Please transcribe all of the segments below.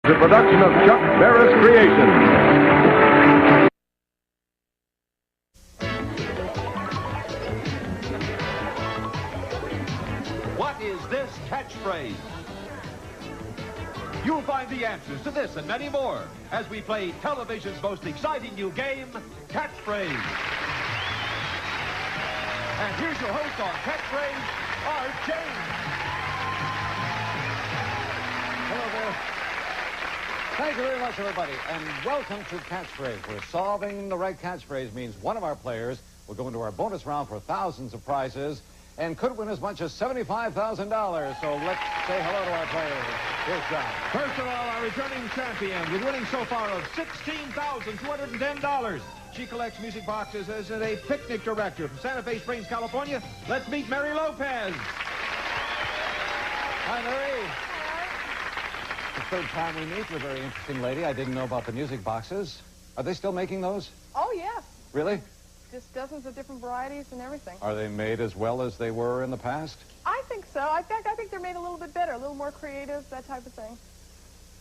The production of Chuck Barris Creations. What is this catchphrase? You'll find the answers to this and many more as we play television's most exciting new game, Catchphrase. And here's your host on Catchphrase, Art James. Hello there. Thank you very much, everybody, and welcome to Catchphrase, where solving the right catchphrase means one of our players will go into our bonus round for thousands of prizes and could win as much as $75,000. So let's say hello to our players. Here's John. First of all, our returning champion with winning so far of $16,210. She collects music boxes as a picnic director from Santa Fe Springs, California. Let's meet Mary Lopez. Hi, Mary. The third time we meet with a very interesting lady. I didn't know about the music boxes. Are they still making those? Oh, yes. Really? Just dozens of different varieties and everything. Are they made as well as they were in the past? I think so. In fact, I think they're made a little bit better, a little more creative, that type of thing.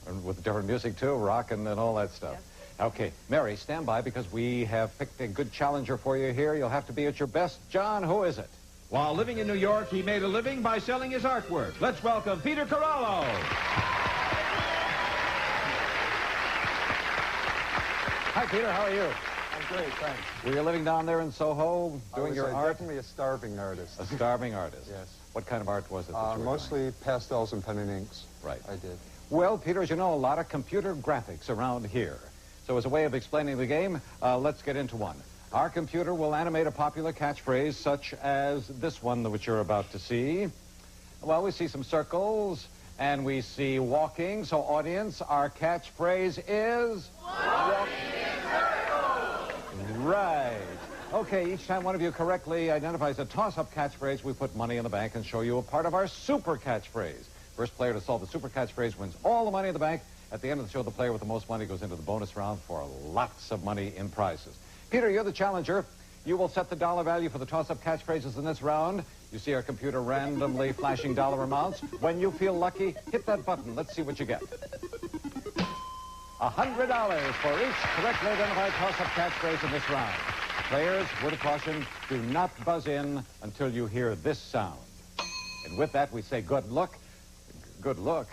And with different music, too, rock and all that stuff. Yes. Okay, Mary, stand by because we have picked a good challenger for you here. You'll have to be at your best. John, who is it? While living in New York, he made a living by selling his artwork. Let's welcome Peter Corallo. Hi, Peter. How are you? I'm great, thanks. Were you living down there in Soho doing your art? Definitely a starving artist. A starving artist. Yes. What kind of art was it that you were Mostly pastels and pen and inks. Right. I did. Well, Peter, as you know, a lot of computer graphics around here. So as a way of explaining the game, let's get into one. Our computer will animate a popular catchphrase such as this one which you're about to see. Well, we see some circles and we see walking. So audience, our catchphrase is... Walking in circles. Right. Okay, each time one of you correctly identifies a toss-up catchphrase, we put money in the bank and show you a part of our super catchphrase. First player to solve the super catchphrase wins all the money in the bank. At the end of the show, the player with the most money goes into the bonus round for lots of money in prizes. Peter, you're the challenger. You will set the dollar value for the toss-up catchphrases in this round. You see our computer randomly flashing dollar amounts. When you feel lucky, hit that button. Let's see what you get. $100 for each correctly identified toss-up catchphrase in this round. Players, word of caution, do not buzz in until you hear this sound. And with that, we say good luck. Good look.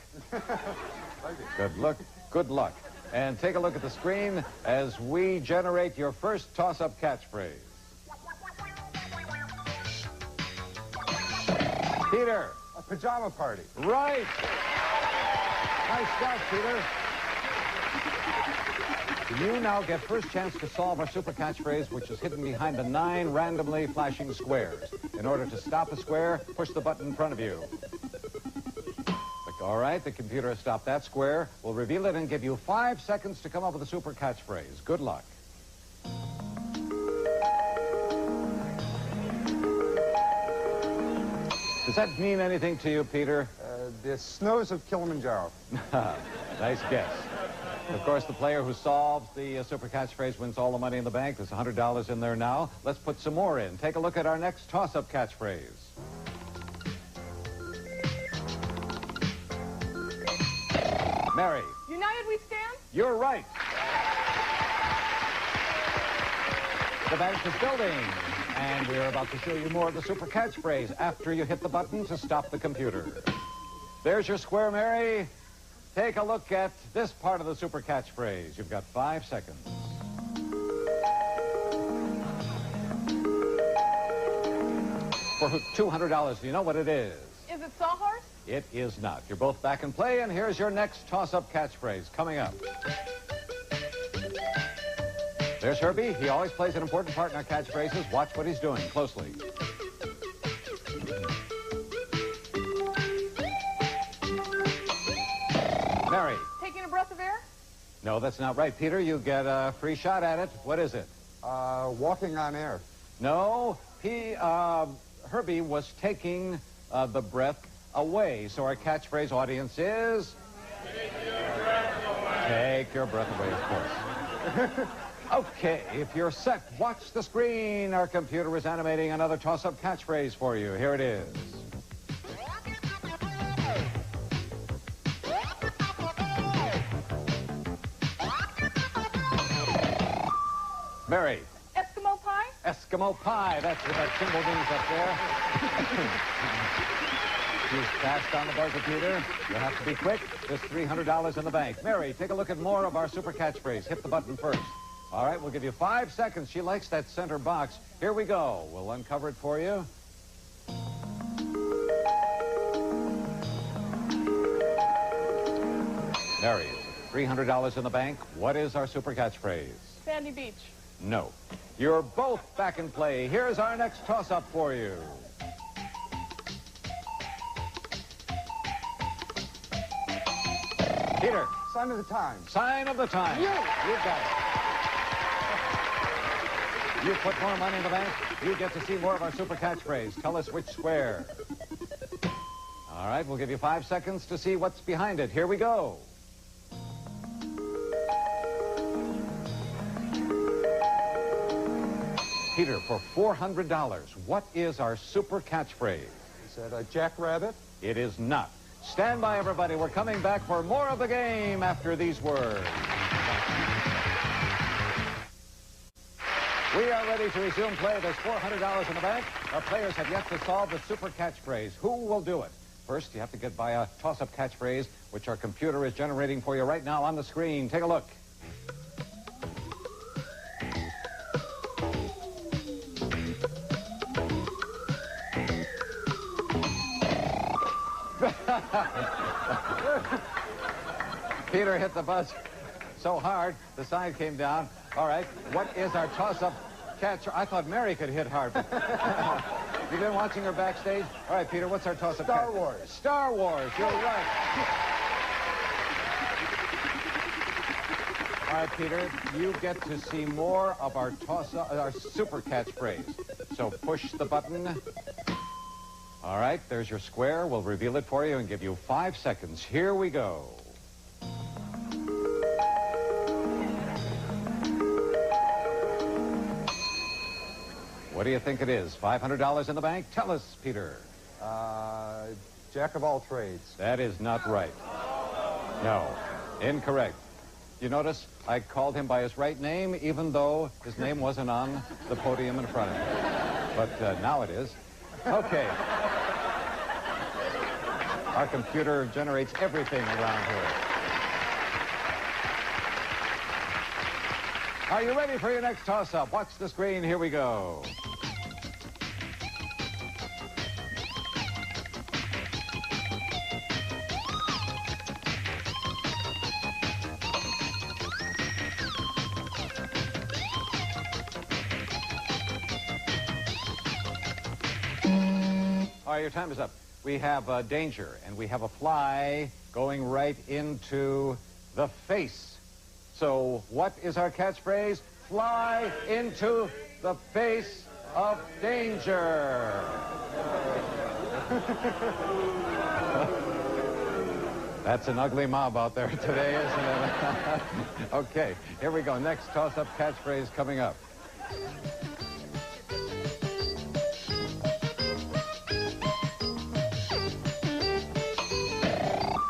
Good look. Good luck. And take a look at the screen as we generate your first toss-up catchphrase. Peter. A pajama party. Right. Nice job, Peter. You now get first chance to solve our super catchphrase, which is hidden behind the 9 randomly flashing squares. In order to stop a square, push the button in front of you. All right, the computer has stopped that square. We'll reveal it and give you 5 seconds to come up with a super catchphrase. Good luck. Does that mean anything to you, Peter? The snows of Kilimanjaro. Nice guess. Of course, the player who solves the super catchphrase wins all the money in the bank. There's $100 in there now. Let's put some more in. Take a look at our next toss-up catchphrase. Mary. United we stand? You're right. The bank is building, and we're about to show you more of the super catchphrase after you hit the button to stop the computer. There's your square, Mary. Take a look at this part of the super catchphrase. You've got 5 seconds. For $200, do you know what it is? Is it Sawhorse? It is not. You're both back in play, and here's your next toss-up catchphrase coming up. There's Herbie. He always plays an important part in our catchphrases. Watch what he's doing closely. Mary. Taking a breath of air? No, that's not right. Peter, you get a free shot at it. What is it? Walking on air. No, Herbie was taking the breath away. So our catchphrase audience is... Take your breath away. Take your breath away, of course. Okay, if you're set, watch the screen. Our computer is animating another toss-up catchphrase for you. Here it is. Mary. Eskimo pie? Eskimo pie. That's what that symbol means up there. She's fast on the buzzer, Peter. You'll have to be quick. There's $300 in the bank. Mary, take a look at more of our super catchphrase. Hit the button first. All right, we'll give you 5 seconds. She likes that center box. Here we go. We'll uncover it for you. Mary, $300 in the bank. What is our super catchphrase? Sandy Beach. No. You're both back in play. Here's our next toss-up for you. Peter. Sign of the times. Sign of the times. You've got it. You put more money in the bank, you get to see more of our super catchphrase. Tell us which square. All right, we'll give you 5 seconds to see what's behind it. Here we go. Peter, for $400, what is our super catchphrase? Is that a jackrabbit? It is not. Stand by, everybody. We're coming back for more of the game after these words. We are ready to resume play. There's $400 in the bank. Our players have yet to solve the super catchphrase. Who will do it? First, you have to get by a toss-up catchphrase, which our computer is generating for you right now on the screen. Take a look. Peter hit the buzzer so hard, the sign came down. All right, what is our toss-up catch? I thought Mary could hit hard. You've been watching her backstage? All right, Peter, what's our toss-up catch? Star Wars. Star Wars, you're right. All right, Peter, you get to see more of our toss-up, our super catchphrase. So push the button. All right, there's your square. We'll reveal it for you and give you 5 seconds. Here we go. What do you think it is? $500 in the bank? Tell us, Peter. Jack of all trades. That is not right. No, incorrect. You notice I called him by his right name, even though his name wasn't on the podium in front of me. But now it is. Okay. Our computer generates everything around here. Are you ready for your next toss-up? Watch the screen. Here we go. All right, your time is up. We have danger, and we have a fly going right into the face. So what is our catchphrase? Fly into the face of danger. That's an ugly mob out there today, isn't it? Okay, here we go. Next toss-up catchphrase coming up.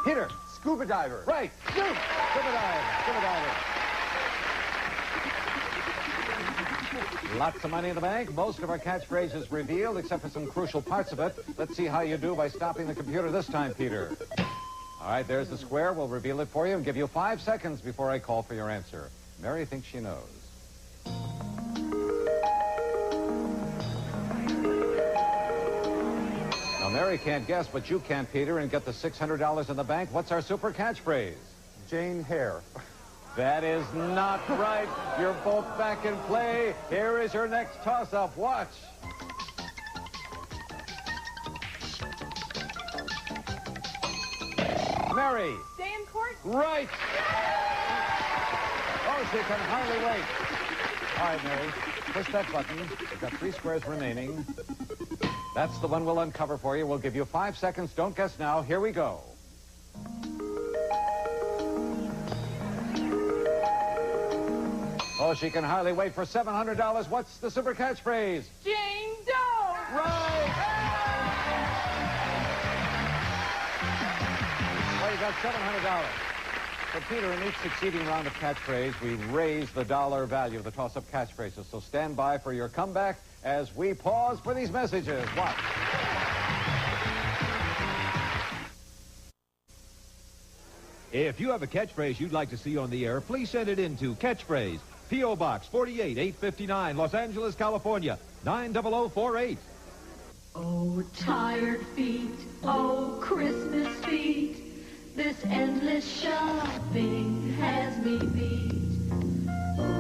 Peter. Scuba diver. Right. Scuba dive. Scuba diver. Lots of money in the bank. Most of our catchphrases revealed, except for some crucial parts of it. Let's see how you do by stopping the computer this time, Peter. All right, there's the square. We'll reveal it for you and give you 5 seconds before I call for your answer. Mary thinks she knows. Now, Mary can't guess, but you can't, Peter, and get the $600 in the bank. What's our super catchphrase? Jane Hare. That is not right. You're both back in play. Here is your next toss-up. Watch. Mary. Stay in court? Right. Oh, she can hardly wait. All right, Mary. Push that button. We've got 3 squares remaining. That's the one we'll uncover for you. We'll give you 5 seconds. Don't guess now. Here we go. Oh, she can hardly wait for $700. What's the super catchphrase? Jane Doe! Right! Well, you got $700. So, Peter, in each succeeding round of catchphrase, we raise the dollar value of the toss-up catchphrases. So stand by for your comeback as we pause for these messages. Watch. If you have a catchphrase you'd like to see on the air, please send it in to Catchphrase, P.O. Box 48859, Los Angeles, California, 90048. Oh, tired feet, oh, Christmas feet, this endless shopping has me beat.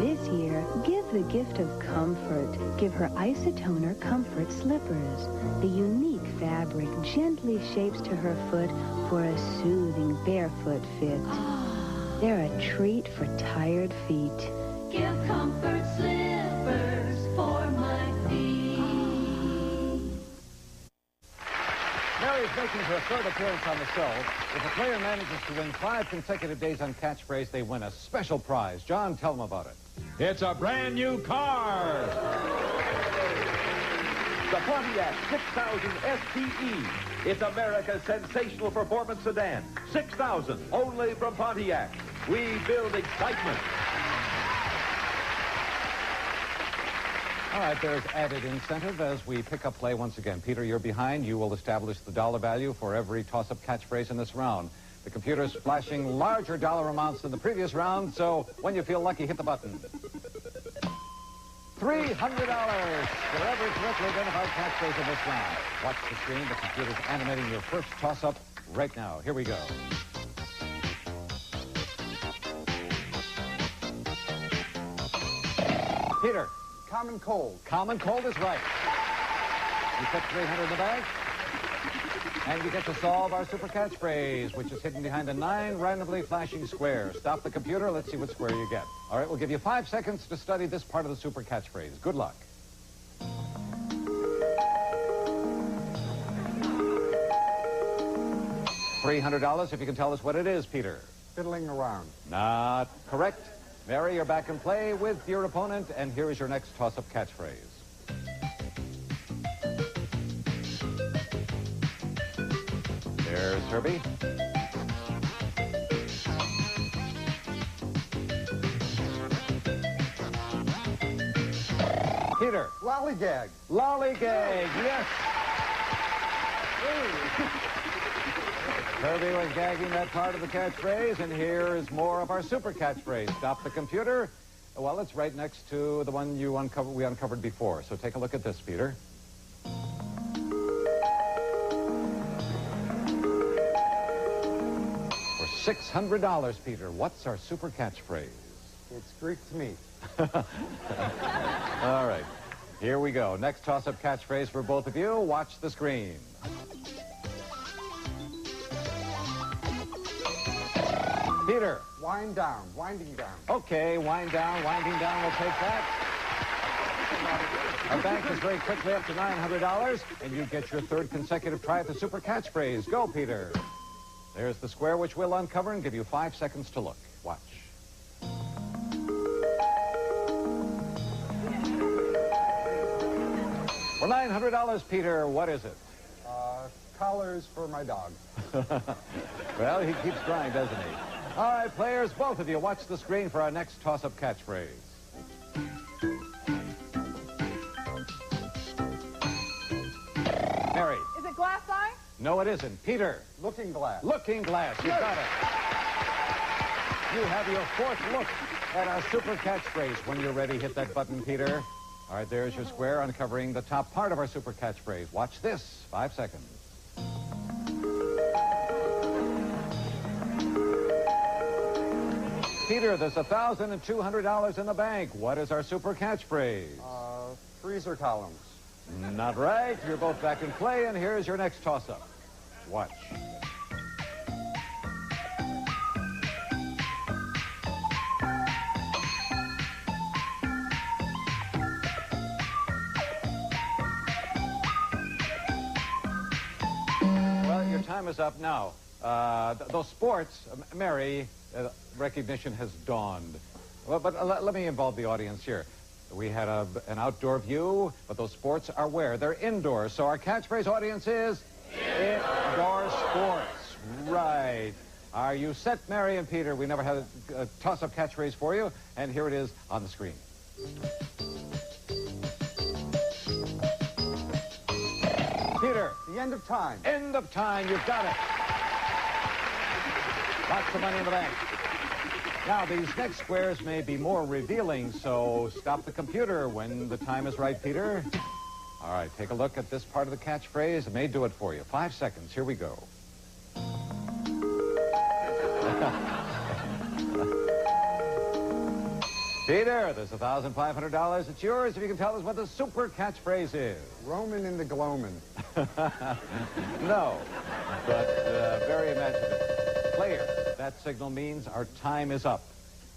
This year, give the gift of comfort. Give her Isotoner Comfort Slippers. The unique fabric gently shapes to her foot for a soothing barefoot fit. They're a treat for tired feet. Give comfort slippers for my feet. Mary's making her third appearance on the show. If a player manages to win 5 consecutive days on catchphrase, they win a special prize. John, tell them about it. It's a brand new car. The Pontiac 6000 STE. It's America's sensational performance sedan. 6,000 only from Pontiac. We build excitement. All right, there's added incentive as we pick up play once again. Peter, you're behind. You will establish the dollar value for every toss-up catchphrase in this round. The computer's flashing larger dollar amounts than the previous round, so when you feel lucky, hit the button. $300 for every correctly identified catchphrase in this round. Watch the screen. The computer's animating your first toss-up right now. Here we go. Peter. Common cold. Common cold is right. You put $300 in the bag, and you get to solve our super catchphrase, which is hidden behind a 9 randomly flashing squares. Stop the computer. Let's see what square you get. All right, we'll give you 5 seconds to study this part of the super catchphrase. Good luck. $300 if you can tell us what it is, Peter. Fiddling around. Not correct. Mary, you're back in play with your opponent, and here is your next toss-up catchphrase. There's Herbie. Peter. Lollygag. Lollygag, yes. Herbie was gagging that part of the catchphrase, and here is more of our super catchphrase. Stop the computer. Well, it's right next to the one we uncovered before. So take a look at this, Peter. For $600, Peter, what's our super catchphrase? It's Greek to me. All right, here we go. Next toss-up catchphrase for both of you. Watch the screen. Peter. Wind down. Winding down. Okay, wind down, winding down. We'll take that. Our bank is very quickly up to $900, and you get your third consecutive try at the super catchphrase. Go, Peter. There's the square, which we'll uncover and give you 5 seconds to look. Watch. For $900, Peter, what is it? Collars for my dog. Well, he keeps trying, doesn't he? All right, players, both of you, watch the screen for our next toss-up catchphrase. Mary. Is it glass eye? No, it isn't. Peter. Looking glass. Looking glass. You got it. You have your 4th look at our super catchphrase. When you're ready, hit that button, Peter. All right, there's your square uncovering the top part of our super catchphrase. Watch this. 5 seconds. Peter, there's $1,200 in the bank. What is our super catchphrase? Freezer columns. Not right. You're both back in play, and here's your next toss-up. Watch. Well, your time is up now. Those sports, Mary, recognition has dawned. Well, but let me involve the audience here. We had an outdoor view, but those sports are where? They're indoors. So our catchphrase audience is indoor sports. Right. Are you set, Mary and Peter? We never had a toss-up catchphrase for you, and here it is on the screen. Peter. The end of time. End of time. You've got it. Lots of money in the bank. Now, these next squares may be more revealing, so stop the computer when the time is right, Peter. All right, take a look at this part of the catchphrase. It may do it for you. 5 seconds. Here we go. Peter, there's $1,500. It's yours if you can tell us what the super catchphrase is. Roman in the gloaming. No, but very imaginative. Player, that signal means our time is up.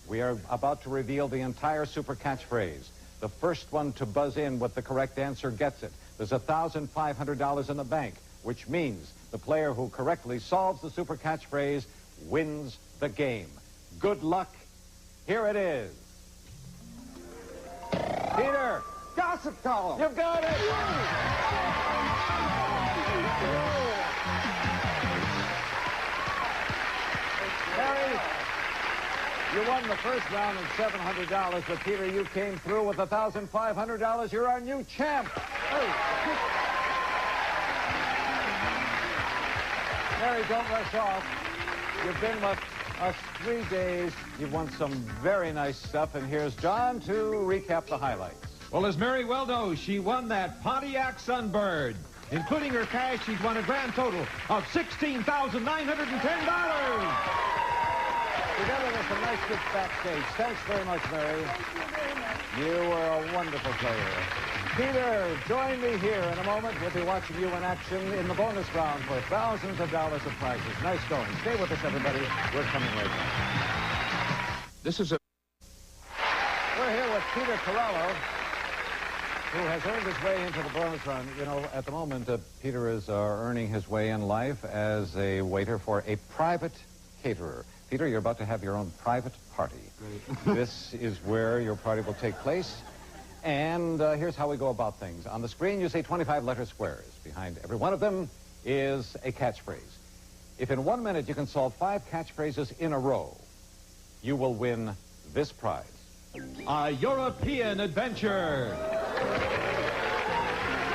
We are about to reveal the entire super catchphrase. The first one to buzz in with the correct answer gets it. There's $1,500 in the bank, which means the player who correctly solves the super catchphrase wins the game. Good luck. Here it is. Peter. Gossip column. You've got it. Mary, you won the first round of $700, but Peter, you came through with $1,500. You're our new champ. Mary, don't rush off. You've been with us 3 days. You've won some very nice stuff, and here's John to recap the highlights. Well, as Mary well knows, she won that Pontiac Sunbird. Including her cash, she's won a grand total of $16,910. Together with some nice bits backstage. Thanks very much, Mary. You were a wonderful player. Peter, join me here in a moment. We'll be watching you in action in the bonus round for thousands of dollars of prizes. Nice going. Stay with us, everybody. We're coming right back. This is a... We're here with Peter Corallo, who has earned his way into the bonus round. You know, at the moment, Peter is earning his way in life as a waiter for a private caterer. Peter, you're about to have your own private party. Great. This is where your party will take place. And here's how we go about things. On the screen, you see 25 letter squares. Behind every one of them is a catchphrase. If in 1 minute you can solve 5 catchphrases in a row, you will win this prize. A European adventure.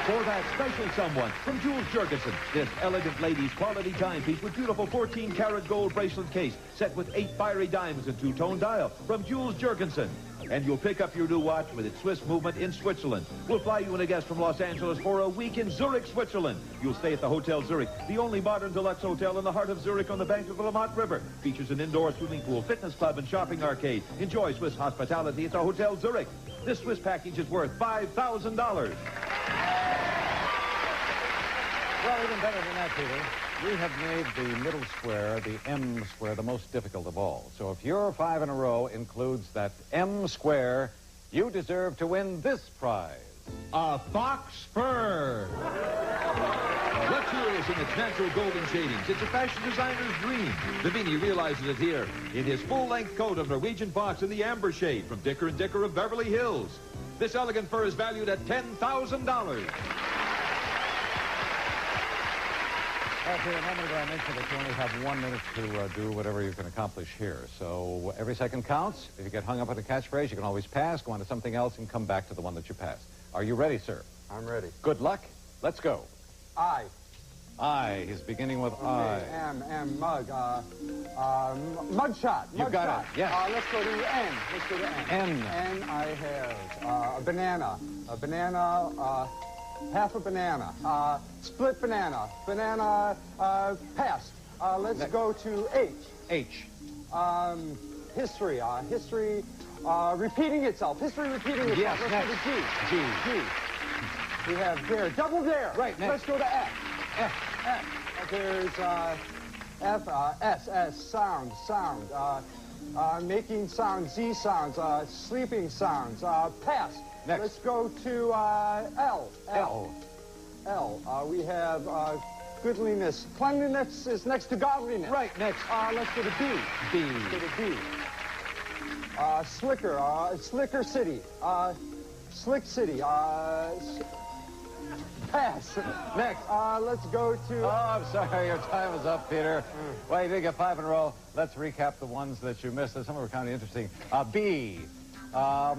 For that special someone, from Jules Jurgensen, this elegant lady's quality timepiece with beautiful 14-karat gold bracelet case set with 8 fiery diamonds and 2-tone dial from Jules Jurgensen. And you'll pick up your new watch with its Swiss movement in Switzerland. We'll fly you and a guest from Los Angeles for a week in Zurich, Switzerland. You'll stay at the Hotel Zurich, the only modern deluxe hotel in the heart of Zurich on the banks of the Lamont River. Features an indoor swimming pool, fitness club, and shopping arcade. Enjoy Swiss hospitality at the Hotel Zurich. This Swiss package is worth $5,000. Well, even better than that, Peter. We have made the middle square, the M square, the most difficult of all. So if your 5 in a row includes that M square, you deserve to win this prize. A fox fur. Luxurious in its natural golden shadings. It's a fashion designer's dream. Vivini realizes it here in his full-length coat of Norwegian fox in the amber shade from Dicker & Dicker of Beverly Hills. This elegant fur is valued at $10,000. Okay, a moment ago I mentioned that you only have 1 minute to do whatever you can accomplish here. So every second counts. If you get hung up on a catchphrase, you can always pass, go on to something else, and come back to the one that you passed. Are you ready, sir? I'm ready. Good luck. Let's go. I. I. He's beginning with I. Mug. Mugshot. You got it. Yes. Let's go to N. Let's go to N. N. N, I have a banana. A banana, half a banana. Split banana. Banana, passed. Let's go to H. H. History. History repeating itself. History repeating itself. Yes, Let's next. go to G. G. G. We have dare. Double dare. Right, next. Let's go to F. F. F. There's F, S, sound, making sounds, Z sounds, sleeping sounds, pass. Next. Let's go to L. L. We have goodliness. Cleanliness is next to godliness. Right, next. Let's go to B. B. Let's go to B. Slicker, Slicker City. Slick City. Pass. Next. Let's go to... Oh, I'm sorry. Your time is up, Peter. Well, you did get 5 in a row. Let's recap the ones that you missed. Some were kind of interesting. B. Oh,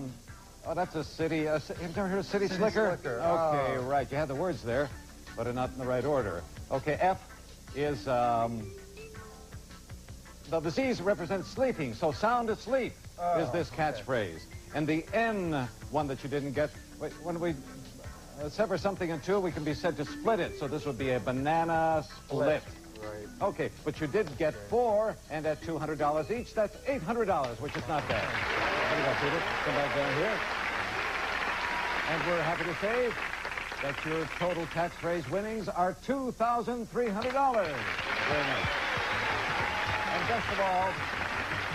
that's a city. You've never heard of City Slicker? Okay, right. You had the words there, but not in the right order. Okay, F is... the disease represents sleeping, so sound asleep is this catchphrase. And the N one that you didn't get, when we sever something in two, we can be said to split it. So this would be a banana split. Right. Okay, but you did get 4, and at $200 each, that's $800, which is not bad. There you go, Peter. Come back down here. And we're happy to say that your total catchphrase winnings are $2,300. Very nice. And best of all,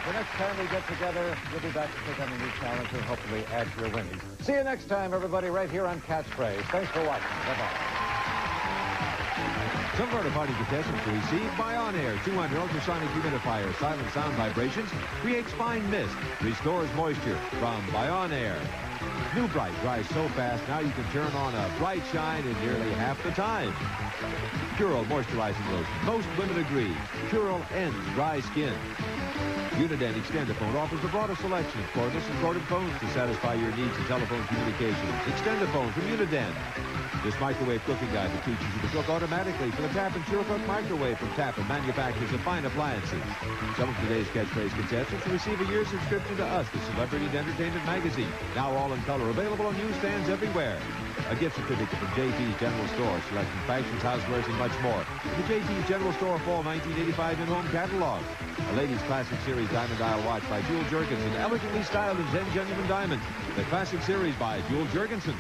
the next time we get together, you'll be back to take on a new challenge and hopefully add to your winnings. See you next time, everybody, right here on Catchphrase. Thanks for watching. Bye-bye. Some Florida Party contestants will receive by On Air 200 ultrasonic humidifier. Silent sound vibrations creates fine mist, restores moisture from By On Air. New Bright dries so fast now you can turn on a bright shine in nearly half the time. Curl moisturizing lotion. Most women agree. Curl ends dry skin. Uniden Extendaphone offers the broadest selection of cordless and corded phones to satisfy your needs in telephone communications. Extendaphone from Uniden. This microwave cooking guide that teaches you to cook automatically for the Tap and Sure Cook microwave from Tap and manufacturers of fine appliances. Some of today's catchphrase contestants will receive a year's subscription to us, the Celebrity and Entertainment magazine. Now all in color, available on newsstands everywhere. A gift certificate from JT's General Store, selecting fashions, housewares, and much more. The JT's General Store Fall 1985 in-home catalog. A ladies' classic series diamond dial watch by Jules Jurgensen, elegantly styled in Zen Genuine Diamond. The classic series by Jules Jurgensen.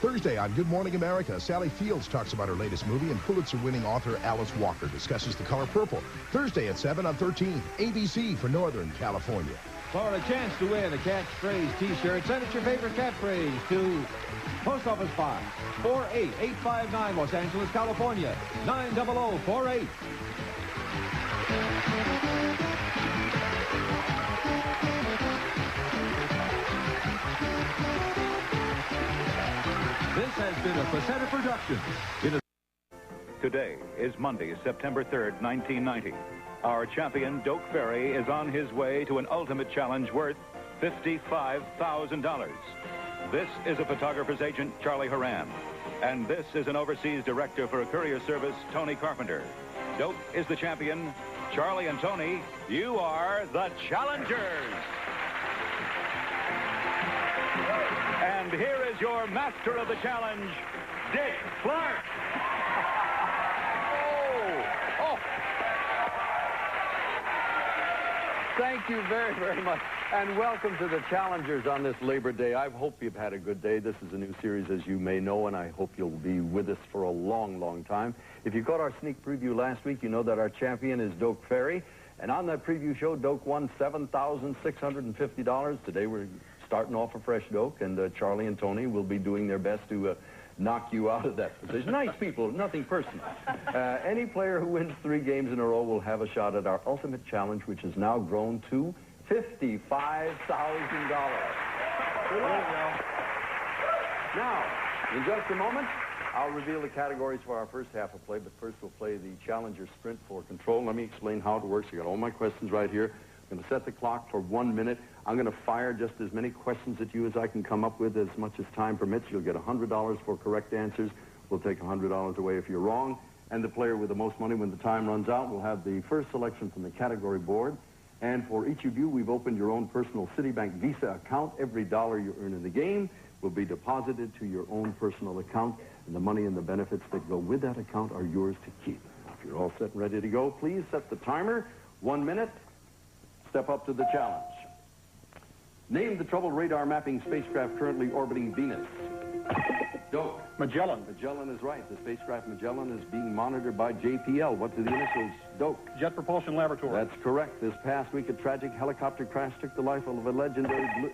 Thursday on Good Morning America, Sally Fields talks about her latest movie, and Pulitzer-winning author Alice Walker discusses The Color Purple. Thursday at 7 on 13, ABC for Northern California. For a chance to win a catchphrase T-shirt, send us your favorite catchphrase to Post Office Box 48859, Los Angeles, California 90048. This has been a Facetta production. Today is Monday, September 3rd, 1990. Our champion, Doak Ferry, is on his way to an ultimate challenge worth $55,000. This is a photographer's agent, Charlie Horan. And this is an overseas director for a courier service, Tony Carpenter. Doak is the champion. Charlie and Tony, you are the challengers. And here is your master of the challenge, Dick Clark. Thank you very, very much. And welcome to the challengers on this Labor Day. I hope you've had a good day. This is a new series, as you may know, and I hope you'll be with us for a long, long time. If you caught our sneak preview last week, you know that our champion is Doak Ferry. And on that preview show, Doak won $7,650. Today we're starting off a fresh Doak, and Charlie and Tony will be doing their best to knock you out of that position. Nice people, nothing personal. Any player who wins 3 games in a row will have a shot at our ultimate challenge, which has now grown to $55,000. Now, in just a moment, I'll reveal the categories for our first half of play, but first we'll play the Challenger Sprint for control. Let me explain how it works. I got all my questions right here. I'm going to set the clock for 1 minute. I'm going to fire just as many questions at you as I can come up with, as much as time permits. You'll get $100 for correct answers. We'll take $100 away if you're wrong. And the player with the most money when the time runs out will have the first selection from the category board. And for each of you, we've opened your own personal Citibank Visa account. Every dollar you earn in the game will be deposited to your own personal account. And the money and the benefits that go with that account are yours to keep. Now, if you're all set and ready to go, please set the timer. 1 minute. Step up to the challenge. Name the trouble radar mapping spacecraft currently orbiting Venus. Doak. Magellan. Magellan is right. The spacecraft Magellan is being monitored by JPL. What do the initials? Doak. Jet Propulsion Laboratory. That's correct. This past week, a tragic helicopter crash took the life of a legendary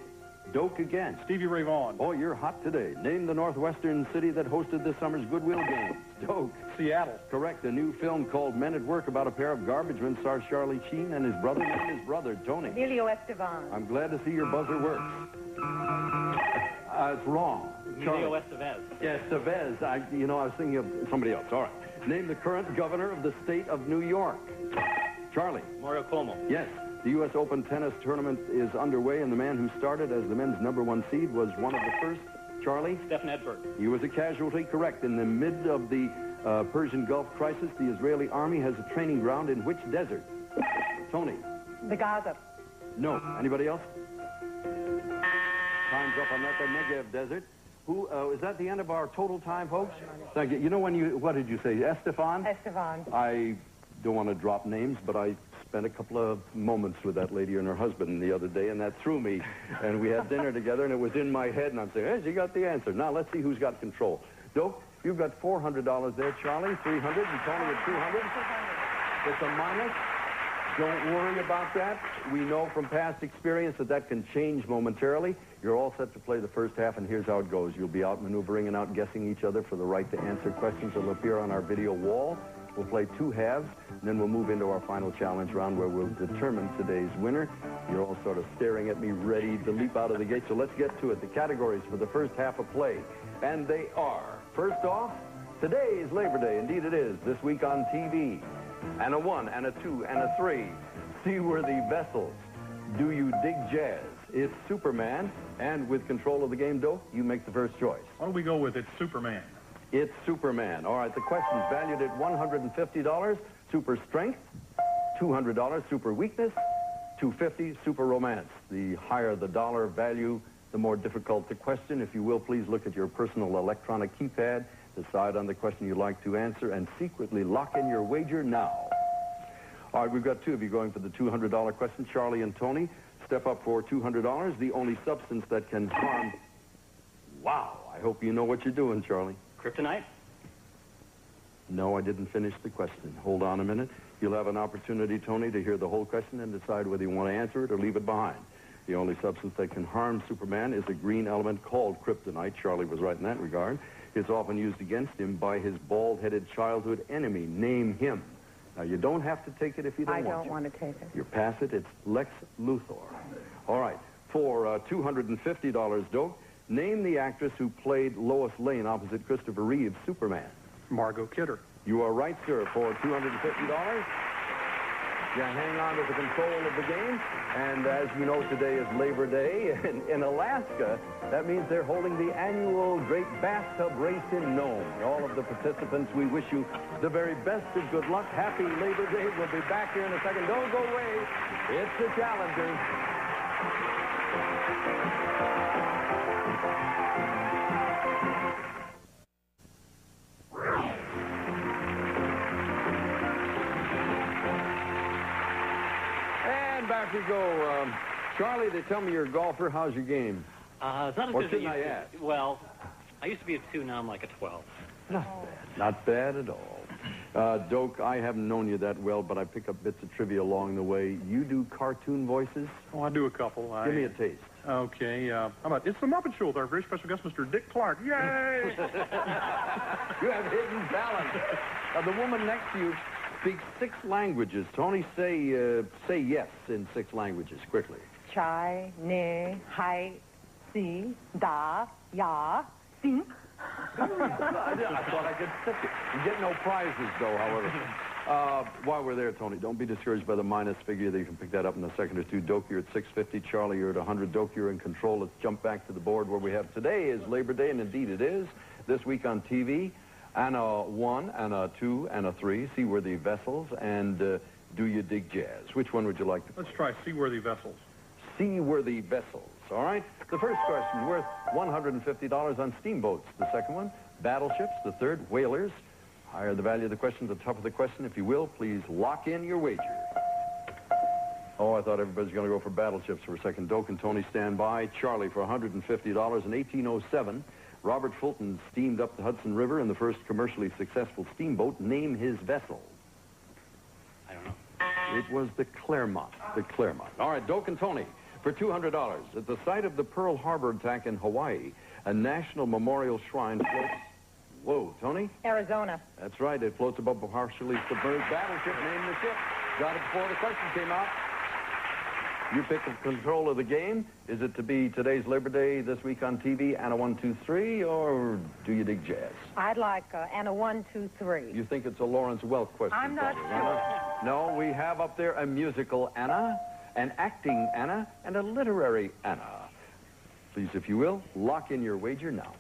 Doak again. Stevie Ray Vaughan. Oh, you're hot today. Name the northwestern city that hosted this summer's Goodwill Games. Doak. Seattle. Correct. A new film called Men at Work about a pair of garbage men stars Charlie Sheen and his brother named his brother, Tony. Emilio Esteban. I'm glad to see your buzzer works. It's wrong. Emilio Estevez. Yes, Estevez. I was thinking of somebody else. All right. Name the current governor of the state of New York. Charlie. Mario Cuomo. Yes. The U.S. Open tennis tournament is underway, and the man who started as the men's #1 seed was one of the first. Charlie? Stefan Edberg. He was a casualty, correct. In the mid of the Persian Gulf crisis, the Israeli army has a training ground in which desert? Tony? The Gaza. No. Anybody else? Time's up on that, the Negev desert. Who, is that the end of our total time, folks? Thank you. You know what did you say? Estevan? Estevan. I don't want to drop names, but I spent a couple of moments with that lady and her husband the other day, and that threw me. And we had dinner together, and it was in my head, and I'm saying, hey, she got the answer. Now, let's see who's got control. Dope, you've got $400 there, Charlie, 300, and Tony at 200. It's a minus. Don't worry about that. We know from past experience that that can change momentarily. You're all set to play the first half, and here's how it goes. You'll be out maneuvering and outguessing each other for the right to answer questions that will appear on our video wall. We'll play 2 halves, and then we'll move into our final challenge round where we'll determine today's winner. You're all sort of staring at me, ready to leap out of the gate, so let's get to it. The categories for the first half of play, and they are, first off, today is Labor Day. Indeed it is. This week on TV. And a 1, and a 2, and a 3. Seaworthy vessels. Do you dig jazz? It's Superman. And with control of the game, Doe, you make the first choice. Why don't we go with It's Superman? It's Superman. All right, the question's valued at $150. Super strength. $200. Super weakness. $250. Super romance. The higher the dollar value, the more difficult the question. If you will, please look at your personal electronic keypad. Decide on the question you'd like to answer, and secretly lock in your wager now. All right, we've got 2 of you going for the $200 question, Charlie and Tony. Step up for $200, the only substance that can harm... Wow, I hope you know what you're doing, Charlie. Kryptonite? No, I didn't finish the question. Hold on a minute. You'll have an opportunity, Tony, to hear the whole question and decide whether you want to answer it or leave it behind. The only substance that can harm Superman is a green element called kryptonite. Charlie was right in that regard. It's often used against him by his bald-headed childhood enemy. Name him. Now, you don't have to take it if you don't want to. I don't want to take it. You pass it. It's Lex Luthor. All right. For $250, Doe, name the actress who played Lois Lane opposite Christopher Reeve's Superman. Margot Kidder. You are right, sir, for $250. You hang on to the control of the game, and as you know, today is Labor Day. In Alaska, that means they're holding the annual Great Bathtub Race in Nome. All of the participants, we wish you the very best of good luck. Happy Labor Day. We'll be back here in a second. Don't go away. It's the Challengers. Back we go. Charlie, they tell me you're a golfer. How's your game? It's not as Or good as it shouldn't I used ask? to. Well, I used to be a 2, now I'm like a 12. Not bad. Not bad at all. Doak, I haven't known you that well, but I pick up bits of trivia along the way. You do cartoon voices? Oh, I do a couple. Give me a taste. Okay. How about It's the Muppet Show with our very special guest, Mr. Dick Clark. Yay! You have hidden talent. The woman next to you speaks 6 languages. Tony, say yes in 6 languages, quickly. Chai, ne, hai, si, da, ya, sing. I thought I could tip you. You get no prizes, though, however. While we're there, Tony, don't be discouraged by the minus figure. You can pick that up in a second or two. Doak, you're at 650. Charlie, you're at 100. Doak, you're in control. Let's jump back to the board where we have today is Labor Day, and indeed it is. This week on TV, and a 1, and a 2, and a 3, Seaworthy Vessels, and Do You Dig Jazz? Which one would you like to play? Let's try Seaworthy Vessels. Seaworthy Vessels, all right? The first question worth $150 on steamboats. The second one, battleships. The third, whalers. Higher the value of the question, the tougher the question. If you will, please lock in your wager. Oh, I thought everybody's going to go for battleships for a second. Doak and Tony stand by. Charlie for $150. In 1807, Robert Fulton steamed up the Hudson River in the first commercially successful steamboat. Name his vessel. I don't know. It was the Claremont. The Claremont. All right, Doak and Tony for $200. At the site of the Pearl Harbor attack in Hawaii, a national memorial shrine floats... Whoa, Tony? Arizona. That's right. It floats above a partially submerged battleship. Name the ship. Got it before the question came out. You pick the control of the game. Is it to be today's Labor Day this week on TV, Anna 1, 2, 3, or do you dig jazz? I'd like Anna 1, 2, 3. You think it's a Lawrence Welk question? I'm not probably, sure. right? No, we have up there a musical Anna, an acting Anna, and a literary Anna. Please, if you will, lock in your wager now.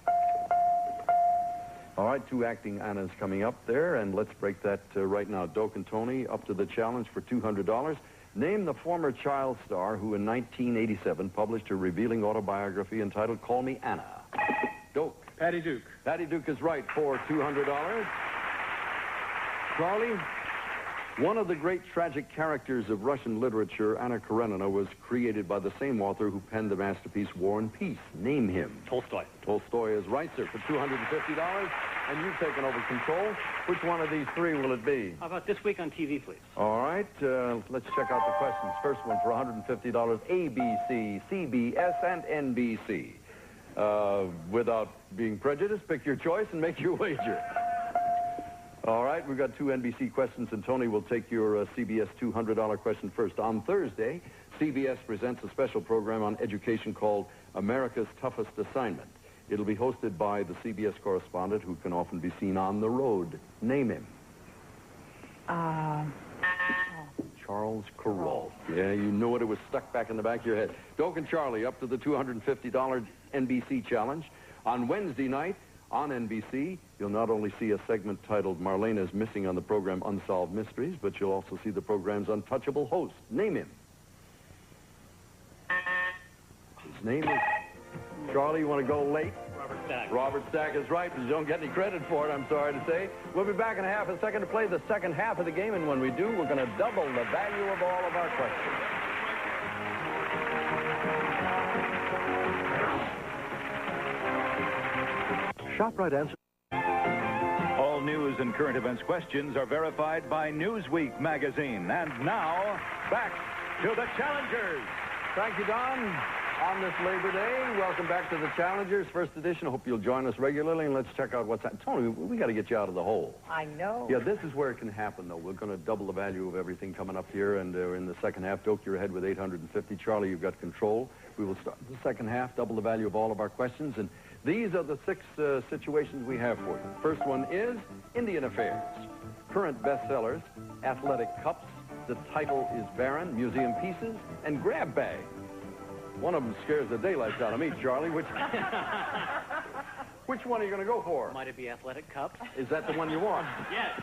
All right, 2 acting Annas coming up there, and let's break that right now. Doak and Tony up to the challenge for $200. Name the former child star who in 1987 published a revealing autobiography entitled Call Me Anna. Doak. Patty Duke. Patty Duke is right for $200. Charlie, one of the great tragic characters of Russian literature, Anna Karenina, was created by the same author who penned the masterpiece War and Peace. Name him. Tolstoy. Tolstoy is right, sir, for $250. And you've taken over control. Which one of these 3 will it be? How about this week on TV, please? All right, let's check out the questions. First one for $150, ABC, CBS, and NBC. Without being prejudiced, pick your choice and make your wager. All right, we've got 2 NBC questions, and Tony will take your CBS $200 question first. On Thursday, CBS presents a special program on education called America's Toughest Assignment. It'll be hosted by the CBS correspondent who can often be seen on the road. Name him. Charles Kuralt. Yeah, you knew it. It was stuck back in the back of your head. Doak and Charlie up to the $250 NBC challenge. On Wednesday night, on NBC, you'll not only see a segment titled Marlena's Missing on the program Unsolved Mysteries, but you'll also see the program's untouchable host. Name him. His name is... Charlie, you want to go late? Robert Stack. Robert Stack is right, but you don't get any credit for it, I'm sorry to say. We'll be back in half a second to play the second half of the game, and when we do, we're going to double the value of all of our questions. ShopRite answer. All news and current events questions are verified by Newsweek magazine. And now, back to the Challengers. Thank you, Don. On this Labor Day, welcome back to the Challengers, first edition. I hope you'll join us regularly, and let's check out what's happening. Tony, we got to get you out of the hole. I know. Yeah, this is where it can happen, though. We're going to double the value of everything coming up here, and in the second half, Doak, you're ahead with $850. Charlie, you've got control. We will start the second half, double the value of all of our questions, and these are the 6 situations we have for you. First one is Indian Affairs. Current bestsellers, Athletic Cups, The Title is Barren, Museum Pieces, and Grab Bag. One of them scares the daylights out of me, Charlie. Which one are you going to go for? Might it be Athletic Cups? Is that the one you want? Yes.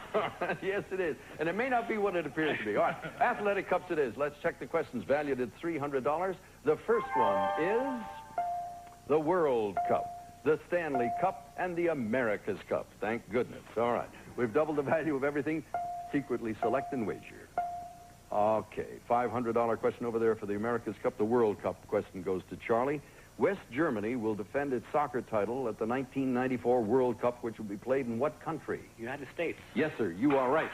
Yes, it is. And it may not be what it appears to be. All right, Athletic Cups it is. Let's check the questions valued at $300. The first one is the World Cup, the Stanley Cup, and the America's Cup. Thank goodness. All right. We've doubled the value of everything. Secretly select and wager. Okay, $500 question over there for the America's Cup. The World Cup question goes to Charlie. West Germany will defend its soccer title at the 1994 World Cup, which will be played in what country? United States. Yes, sir, you are right.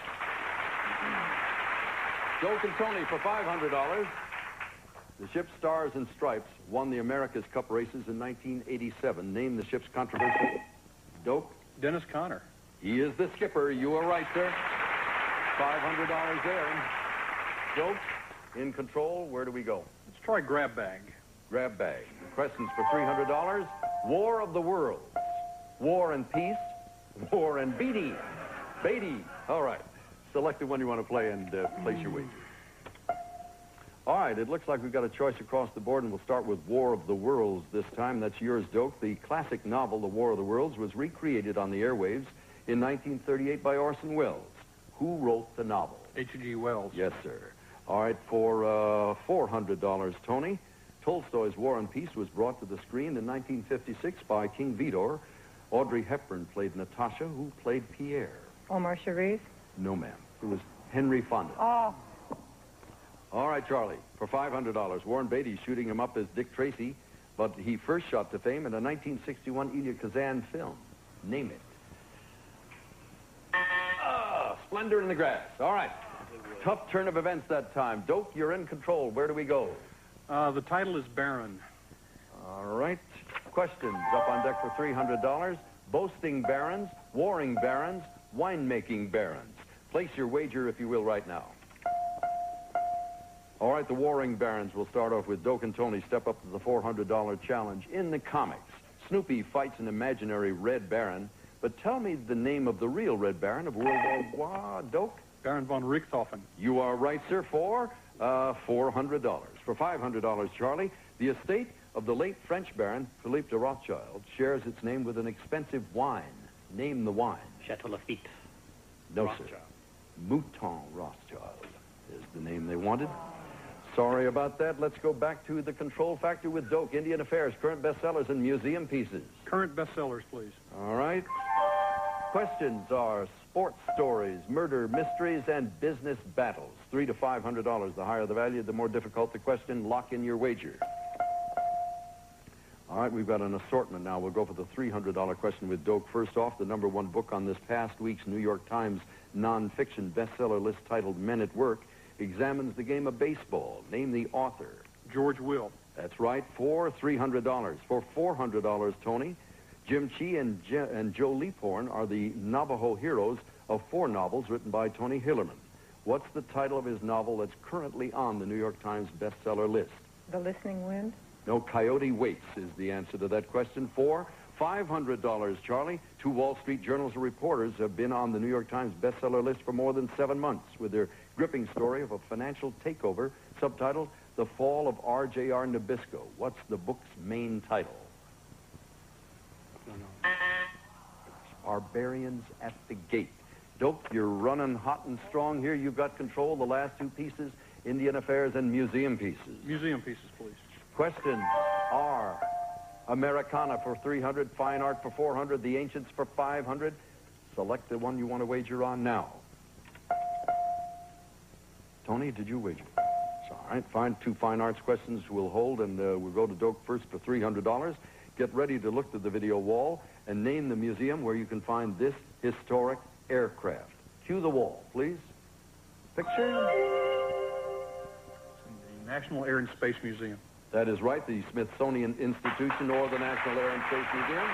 Doak and Tony for $500. The ship Stars and Stripes won the America's Cup races in 1987. Name the ship's controversial. Doak? Dennis Conner. He is the skipper. You are right, sir. $500 there. Doak, in control, where do we go? Let's try Grab Bag. Grab Bag. Questions for $300. War of the Worlds. War and Peace. War and Beatty. Beatty. All right. Select the one you want to play and place your wager. All right, it looks like we've got a choice across the board, and we'll start with War of the Worlds this time. That's yours, Doak. The classic novel, The War of the Worlds, was recreated on the airwaves in 1938 by Orson Welles. Who wrote the novel? H.G. Wells. Yes, sir. All right, for $400, Tony, Tolstoy's War and Peace was brought to the screen in 1956 by King Vidor. Audrey Hepburn played Natasha. Who played Pierre? Omar Sharif. No, ma'am. It was Henry Fonda. Oh. All right, Charlie, for $500, Warren Beatty shooting him up as Dick Tracy, but he first shot to fame in a 1961 Elia Kazan film. Name it. Splendor in the Grass. All right. Tough turn of events that time. Doak, you're in control. Where do we go? The title is Barren. All right. Questions up on deck for $300. Boasting barons, warring barons, winemaking barons. Place your wager, if you will, right now. All right, the Warring Barons will start off with Doak and Tony step up to the $400 challenge. In the comics, Snoopy fights an imaginary Red Baron, but tell me the name of the real Red Baron of World War I. Doak? Baron von Richthofen. You are right, sir, for $400. For $500, Charlie, the estate of the late French Baron, Philippe de Rothschild, shares its name with an expensive wine. Name the wine. Chateau Lafitte. No, Rothschild. sir. Mouton Rothschild is the name they wanted. Sorry about that. Let's go back to the control factor with Doak. Indian Affairs, current bestsellers, and museum pieces. Current bestsellers, please. All right. Questions are sports stories, murder mysteries, and business battles. $300 to $500. The higher the value, the more difficult the question. Lock in your wager. All right, we've got an assortment now. We'll go for the $300 question with Doak. First off, the #1 book on this past week's New York Times nonfiction bestseller list titled Men at Work examines the game of baseball. Name the author. George Will. That's right, for $300. For $400, Tony, Jim Chee and Joe Leaphorn are the Navajo heroes of 4 novels written by Tony Hillerman. What's the title of his novel that's currently on the New York Times bestseller list? The Listening Wind. No, Coyote Waits is the answer to that question. For $500, Charlie, 2 Wall Street Journal's reporters have been on the New York Times bestseller list for more than 7 months with their gripping story of a financial takeover subtitled The Fall of R.J.R. Nabisco. What's the book's main title? Barbarians at the Gate. Doak, you're running hot and strong here. You've got control of the last 2 pieces, Indian Affairs and museum pieces. Museum pieces, please. Questions are Americana for $300, Fine Art for $400, The Ancients for $500. Select the one you want to wager on now. Tony, did you wager? All right, find 2 fine arts questions we'll hold, and we'll go to Doak first for $300. Get ready to look to the video wall and name the museum where you can find this historic aircraft. Cue the wall, please. Picture. The National Air and Space Museum. That is right, the Smithsonian Institution or the National Air and Space Museum.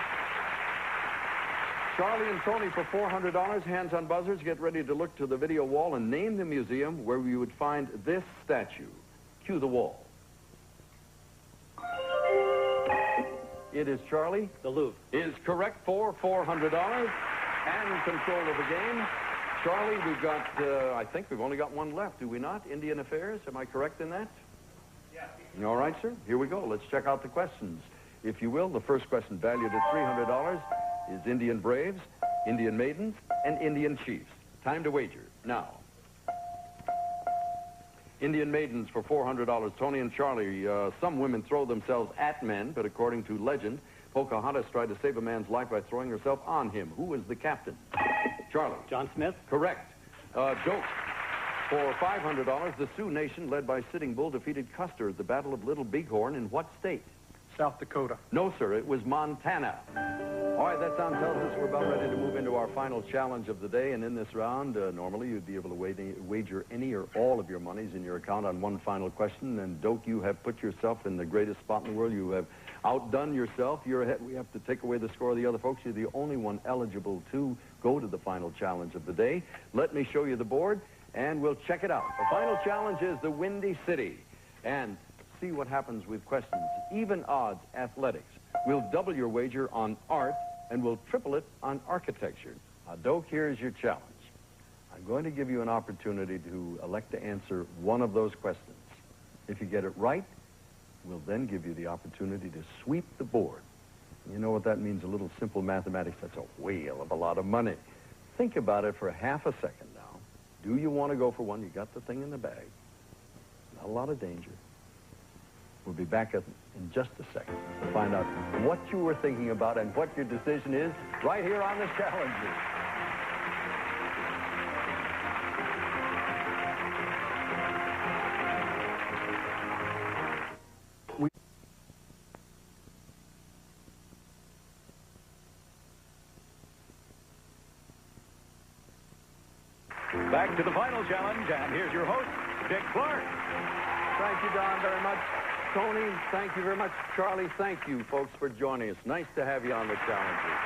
Charlie and Tony for $400, hands on buzzers. Get ready to look to the video wall and name the museum where you would find this statue. Cue the wall. It is, Charlie? The Louvre. Is correct for $400 and control of the game. Charlie, we've got, I think we've only got one left, do we not? Indian Affairs, am I correct in that? Yeah. All right, sir. Here we go. Let's check out the questions. If you will, the first question valued at $300 is Indian Braves, Indian Maidens, and Indian Chiefs. Time to wager. Now. Indian Maidens for $400. Tony and Charlie, some women throw themselves at men, but according to legend, Pocahontas tried to save a man's life by throwing herself on him. Who was the captain? Charlie. John Smith. Correct. Doak. For $500, the Sioux Nation, led by Sitting Bull, defeated Custer at the Battle of Little Bighorn in what state? South Dakota. No, sir. It was Montana. All right, that sound tells us we're about ready to move into our final challenge of the day. And in this round, normally you'd be able to wager any or all of your monies in your account on one final question. And, Doak, you have put yourself in the greatest spot in the world. You have outdone yourself. You're ahead. We have to take away the score of the other folks. You're the only one eligible to go to the final challenge of the day. Let me show you the board, and we'll check it out. The final challenge is the Windy City. And see what happens with questions. Even odds athletics. We'll double your wager on art, and we'll triple it on architecture. Now, Doak, here's your challenge. I'm going to give you an opportunity to elect to answer one of those questions. If you get it right, we'll then give you the opportunity to sweep the board. You know what that means? A little simple mathematics. That's a whale of a lot of money. Think about it for half a second now. Do you want to go for one? You got the thing in the bag. Not a lot of danger. We'll be back in just a second to find out what you were thinking about and what your decision is right here on the Challenger. Back to the final challenge, and here's your host, Dick Clark. Thank you, Don, very much. Tony, thank you very much. Charlie, thank you, folks, for joining us. Nice to have you on the Challenger.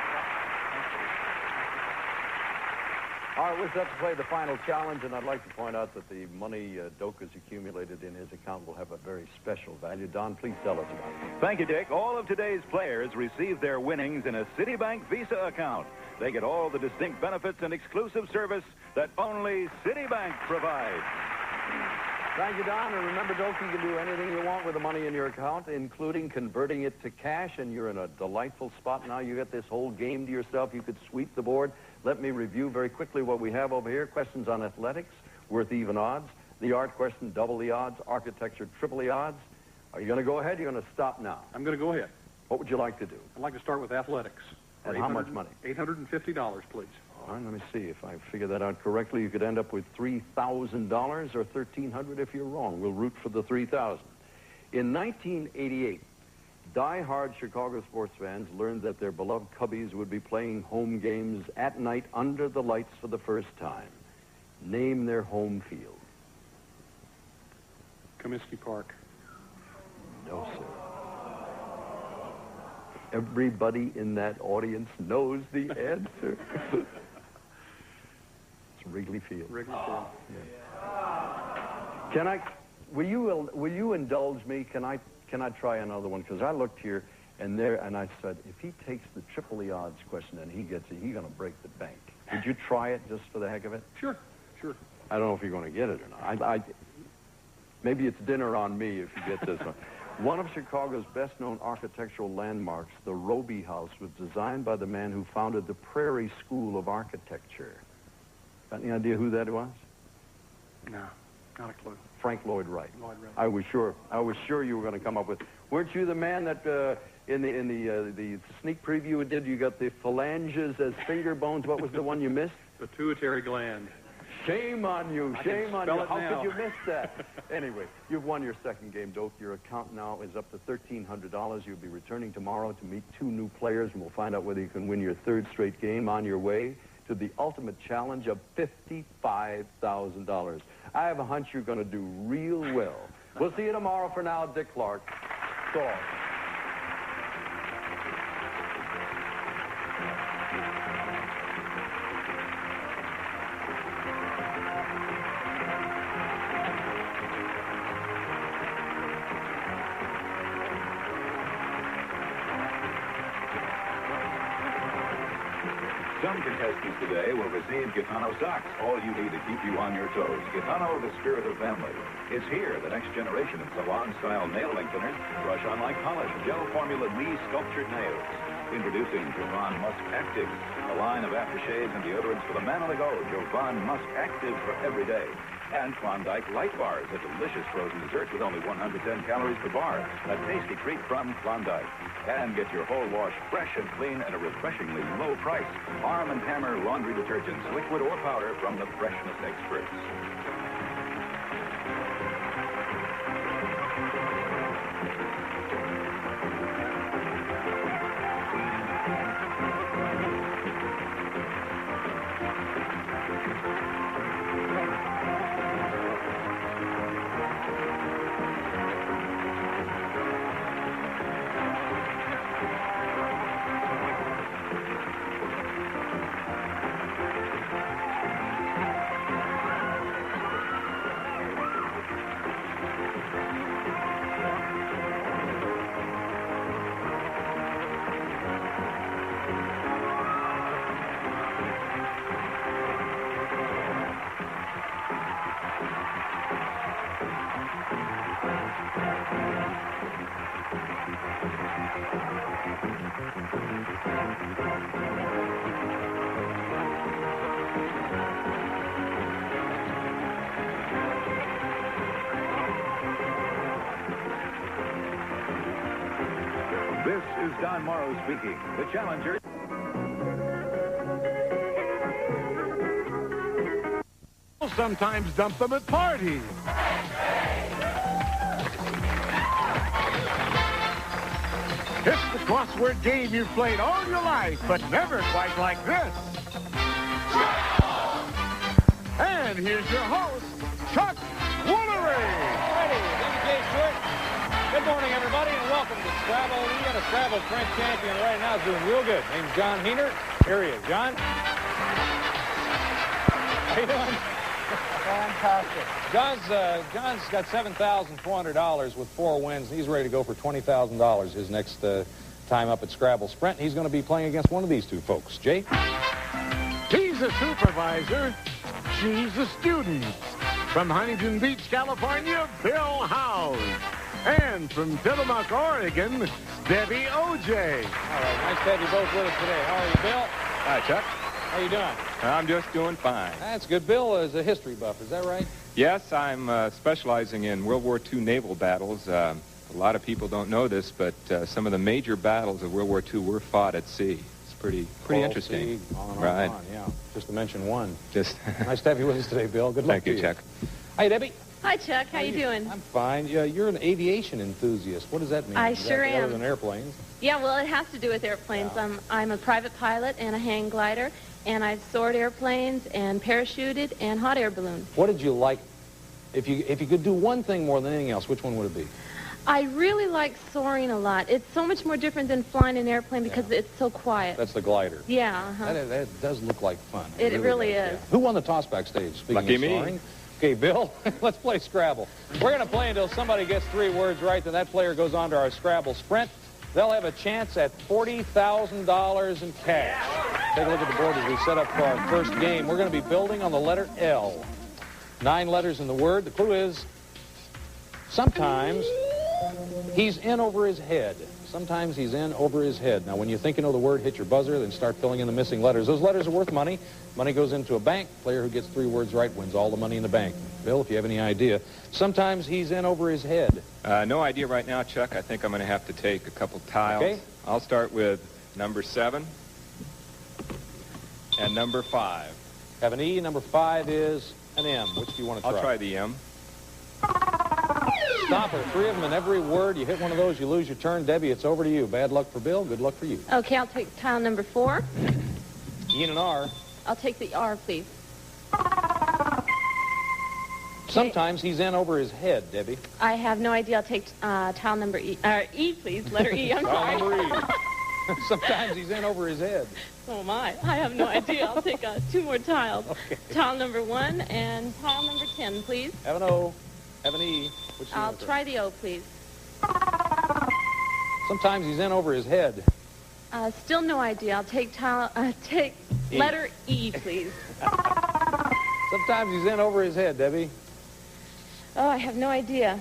All right, we're set to play the final challenge, and I'd like to point out that the money Doak has accumulated in his account will have a very special value. Don, please tell us about it. Thank you, Dick. All of today's players receive their winnings in a Citibank Visa account. They get all the distinct benefits and exclusive service that only Citibank provides. Thank you, Don. And remember, Doak, you can do anything you want with the money in your account, including converting it to cash, and you're in a delightful spot now. You got this whole game to yourself. You could sweep the board. Let me review very quickly what we have over here. Questions on athletics, worth even odds. The art question, double the odds. Architecture, triple the odds. Are you going to go ahead? You're going to stop now. I'm going to go ahead. What would you like to do? I'd like to start with athletics. And how much money? $850, please. All right, let me see. If I figure that out correctly, you could end up with $3,000 or $1,300 if you're wrong. We'll root for the $3,000. In 1988, die-hard Chicago sports fans learned that their beloved Cubbies would be playing home games at night under the lights for the first time. Name their home field. Comiskey Park. No, sir. Everybody in that audience knows the answer. It's Wrigley Field. Wrigley Field. Yeah. Will you indulge me? Can I try another one? Because I looked here and I said, if he takes the triple the odds question and he gets it, he's going to break the bank. Would you try it just for the heck of it? Sure. I don't know if you're going to get it or not. Maybe it's dinner on me if you get this one. One of Chicago's best-known architectural landmarks, the Roby House, was designed by the man who founded the Prairie School of Architecture. Got any idea who that was? No, not a clue. Frank Lloyd Wright. Lloyd Wright. I was sure you were going to come up with. Weren't you the man that in the sneak preview you did? You got the phalanges as finger bones. What was the one you missed? Pituitary gland. Shame on you. Shame on you. How now. could you miss that? Anyway, you've won your second game, Doak. Your account now is up to $1,300. You'll be returning tomorrow to meet two new players, and we'll find out whether you can win your third straight game on your way to the ultimate challenge of $55,000. I have a hunch you're going to do real well. We'll see you tomorrow. For now, Dick Clark. So long. Some contestants today will receive Gitano socks, all you need to keep you on your toes. Gitano, the spirit of family. It's here, the next generation of salon-style nail lengtheners. Brush on like polish, gel formula Lee sculptured nails. Introducing Jovan Musk Active, a line of aftershaves and deodorants for the man on the go. Jovan Musk Active for every day. And Klondike Light Bars, a delicious frozen dessert with only 110 calories per bar. A tasty treat from Klondike. And get your whole wash fresh and clean at a refreshingly low price. Arm & Hammer laundry detergents, liquid or powder, from the freshness experts. This is Don Morrow speaking. The challenger. Sometimes dump them at parties. It's the crossword game you've played all your life, but never quite like this. And here's your host, Chuck Woolery. Ready, Jay Stewart. Good morning, everybody, and welcome to Scrabble. We got a Scrabble French champion right now doing real good. Named John Heener. Here he is. John? How you doing? Fantastic. John's got $7,400 with 4 wins. He's ready to go for $20,000 his next time up at Scrabble Sprint. He's going to be playing against one of these two folks. Jay? He's a supervisor. She's a student. From Huntington Beach, California, Bill Howes. And from Tillamook, Oregon, Debbie O.J. All right, nice to have you both with us today. How are you, Bill? Hi, Chuck. How you doing? I'm just doing fine. That's good. Bill is a history buff, is that right? Yes, I'm specializing in World War II naval battles. A lot of people don't know this, but some of the major battles of World War II were fought at sea. It's pretty interesting. Sea, on, right. On, yeah. Just to mention one. Just nice to have you with us today, Bill. Good luck Thank you, Chuck. Hi, Debbie. Hi, Chuck. How you doing? I'm fine. Yeah, you're an aviation enthusiast. What does that mean? I Is sure that am. Other than airplanes? Yeah, well, it has to do with airplanes. Yeah. I'm a private pilot and a hang glider, and I've soared airplanes and parachuted and hot air ballooned. What did you like? If you could do one thing more than anything else, which one would it be? I really like soaring a lot. It's so much more different than flying an airplane because it's so quiet. That's the glider. Yeah. Uh-huh. That does look like fun. It really is. Yeah. Who won the toss backstage? Speaking Lucky of me. soaring. Okay, Bill, let's play Scrabble. We're going to play until somebody gets 3 words right, then that player goes on to our Scrabble Sprint. They'll have a chance at $40,000 in cash. Take a look at the board as we set up for our first game. We're going to be building on the letter L. 9 letters in the word. The clue is sometimes he's in over his head. Sometimes he's in over his head. Now, when you think you know the word, hit your buzzer, then start filling in the missing letters. Those letters are worth money. Money goes into a bank. Player who gets 3 words right wins all the money in the bank. Bill, if you have any idea. Sometimes he's in over his head. No idea right now, Chuck. I think I'm going to have to take a couple tiles. Okay. I'll start with number 7 and number 5. Have an E. Number 5 is an M. Which do you want to try? I'll try the M. Stopper. 3 of them in every word. You hit one of those, you lose your turn. Debbie, it's over to you. Bad luck for Bill. Good luck for you. Okay, I'll take tile number 4. E and an R. I'll take the R, please. Sometimes he's in over his head, Debbie. I have no idea. I'll take tile number E. E, please. Letter E. I'm sorry. Tile number E. Sometimes he's in over his head. Oh, my. I have no idea. I'll take 2 more tiles. Okay. Tile number 1 and tile number 10, please. Have an O. Have an E. Which do you I'll want to try the O, please. Sometimes he's in over his head. Still no idea. I'll take take E. letter E, please. Sometimes he's in over his head, Debbie. Oh, I have no idea.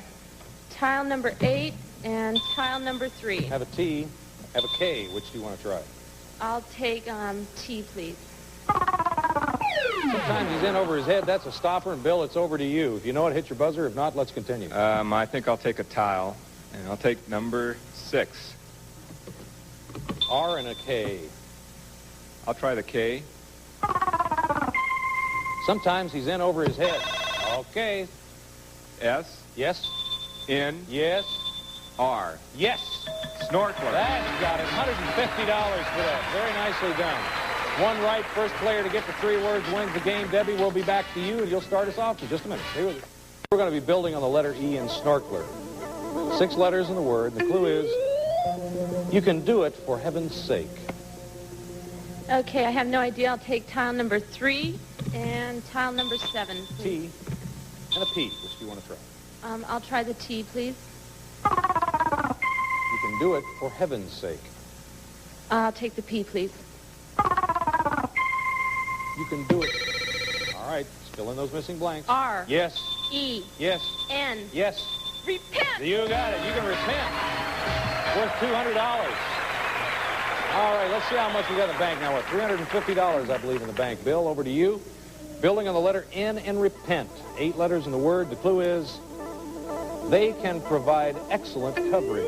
Tile number 8 and tile number 3. Have a T. Have a K. Which do you want to try? I'll take T, please. Sometimes he's in over his head. That's a stopper. And, Bill, it's over to you. If you know it, hit your buzzer. If not, let's continue. I think I'll take a tile, and I'll take number 6. R and a K. I'll try the K. Sometimes he's in over his head. Okay. S. Yes. N. Yes. R. Yes. Snorkeler. That's got it. $150 for that. Very nicely done. 1 right, first player to get to 3 words wins the game. Debbie, we'll be back to you, and you'll start us off in just a minute. Stay with us. We're going to be building on the letter E in snorkeler. 6 letters in the word. The clue is you can do it for heaven's sake. Okay, I have no idea. I'll take tile number 3 and tile number 7, please. T and a P. Which do you want to try? I'll try the T, please. You can do it for heaven's sake. I'll take the P, please. You can do it. All right. Fill in those missing blanks. R. Yes. E. Yes. N. Yes. Repent. You got it. You can repent. Worth $200. All right, let's see how much we got in the bank now. What, $350, I believe, in the bank. Bill, over to you. Building on the letter N in repent. 8 letters in the word. The clue is they can provide excellent coverage.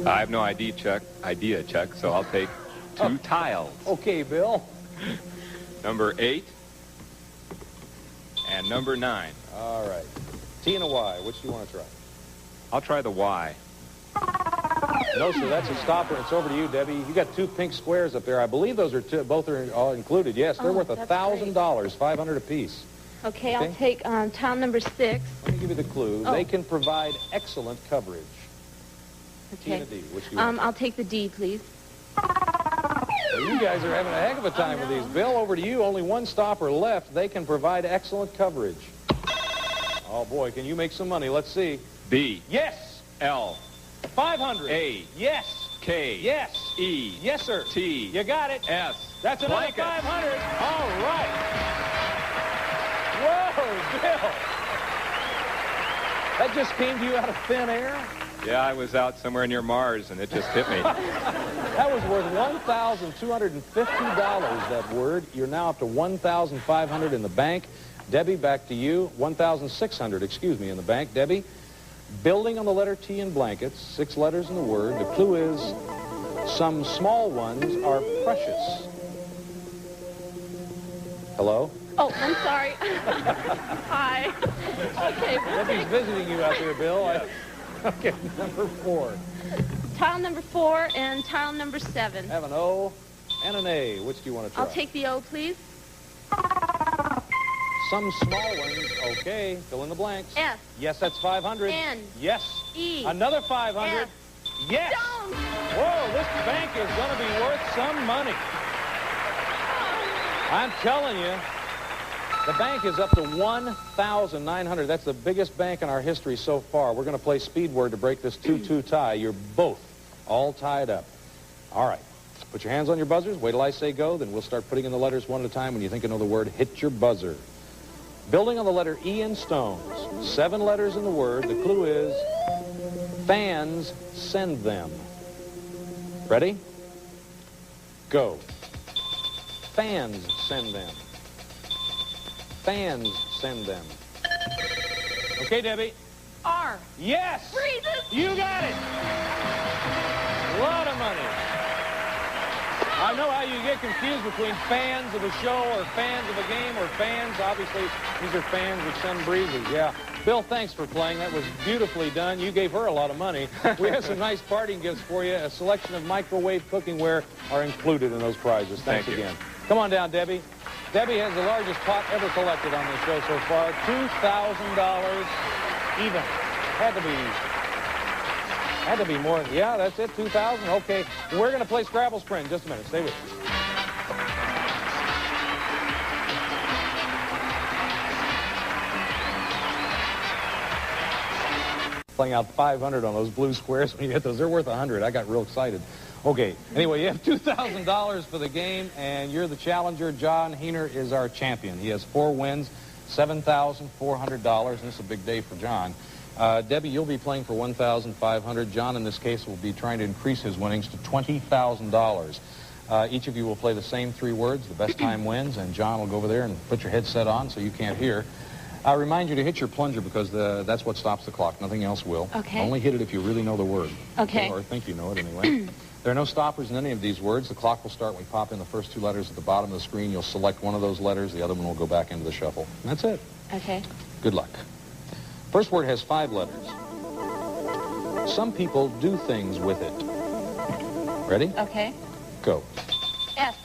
I have no idea, Chuck, so I'll take 2 tiles. Okay, Bill. Number 8 and number 9. All right. T and a Y. Which do you want to try? I'll try the Y. No, sir, that's a stopper. It's over to you, Debbie. You got 2 pink squares up there. I believe those are both are all included. Yes, they're worth $1,000, $500 apiece. Okay, I'll take tile number 6. Let me give you the clue. Oh. They can provide excellent coverage. T Okay. and a D. Which do you want? I'll take the D, please. There You guys are having a heck of a time with these. Bill, over to you. Only one stopper left. They can provide excellent coverage. Oh, boy, can you make some money? Let's see. B. Yes. L. 500. A. Yes. K. Yes. E. Yes, sir. T. You got it. S. That's another Blanket. 500. All right. Whoa, Bill. That just came to you out of thin air? Yeah, I was out somewhere near Mars, and it just hit me. That was worth $1,250, that word. You're now up to $1,500 in the bank. Debbie, back to you. $1,600, excuse me, in the bank. Debbie, building on the letter T in blankets, 6 letters in the word. The clue is some small ones are precious. Hello? Oh, I'm sorry. Hi. Okay. Debbie's visiting you out there, Bill. Okay, number 4. Tile number 4 and tile number 7. Have an O and an A. Which do you want to try? I'll take the O, please. Some small ones. Okay, fill in the blanks. F. Yes, that's 500. N. Yes. E. Another 500. F. Yes. Don't. Whoa, this bank is going to be worth some money. I'm telling you, the bank is up to $1,900. That's the biggest bank in our history so far. We're going to play speed word to break this 2-2 tie. You're both all tied up. All right. Put your hands on your buzzers. Wait till I say go. Then we'll start putting in the letters one at a time. When you think you know the word, hit your buzzer. Building on the letter E in stones. 7 letters in the word. The clue is fans send them. Ready? Go. Fans send them. Fans send them. Okay, Debbie. R. Yes. Freezes. You got it. A lot of money. I know how you get confused between fans of a show or fans of a game or fans. Obviously, these are fans with sun breezes. Yeah. Bill, thanks for playing. That was beautifully done. You gave her a lot of money. We have some nice parting gifts for you. A selection of microwave cookingware are included in those prizes. Thanks again. Come on down, Debbie. Debbie has the largest pot ever collected on this show so far. $2,000 even. Had to be more. Yeah, that's it, 2,000. Okay, we're going to play Scrabble Sprint in just a minute. Stay with us. Playing out 500 on those blue squares. When you get those, they're worth 100. I got real excited. Okay, anyway, you have $2,000 for the game, and you're the challenger. John Heener is our champion. He has 4 wins, $7,400, and this is a big day for John. Debbie, you'll be playing for $1,500. John, in this case, will be trying to increase his winnings to $20,000. Each of you will play the same 3 words. The best time wins, and John will go over there and put your headset on so you can't hear. I remind you to hit your plunger because that's what stops the clock. Nothing else will. Okay. Only hit it if you really know the word. Okay. Or think you know it anyway. There are no stoppers in any of these words. The clock will start when we pop in the first 2 letters at the bottom of the screen. You'll select one of those letters. The other one will go back into the shuffle. And that's it. Okay. Good luck. First word has 5 letters. Some people do things with it. Ready? Okay. Go. F.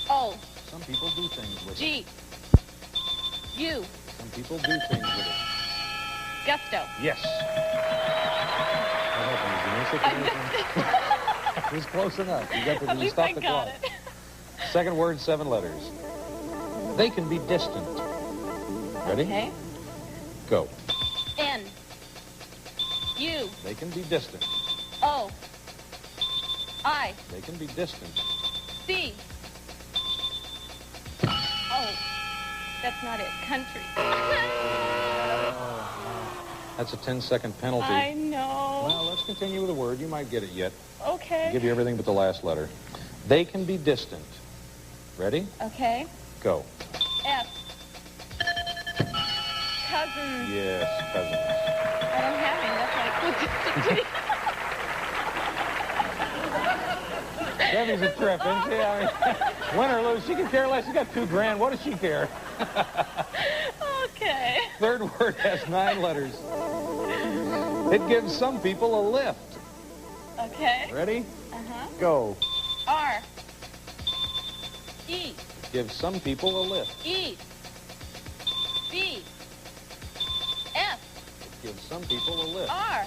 O. Some people do things with it. G. U. Some people do things with it. Gusto. Yes. What happened? It was close enough. You got At to least stop I the got clock. it. Second word, 7 letters. They can be distant. Ready? Okay. Go. N. U. They can be distant. O. I. They can be distant. C. Oh. That's not it. Country. That's a 10-second penalty. I know. Well, let's continue with the word. You might get it yet. Okay. I'll give you everything but the last letter. They can be distant. Ready? Okay. Go. F. Cousins. Yes, cousins. I don't have any. That's why I put it. Debbie's a trip, isn't she? I mean, win or lose, she can care less. She got $2 grand. What does she care? Okay. Third word has 9 letters. It gives some people a lift. Okay. Ready? Uh-huh. Go. R. E. It gives some people a lift. E. B. F. It gives some people a lift. R.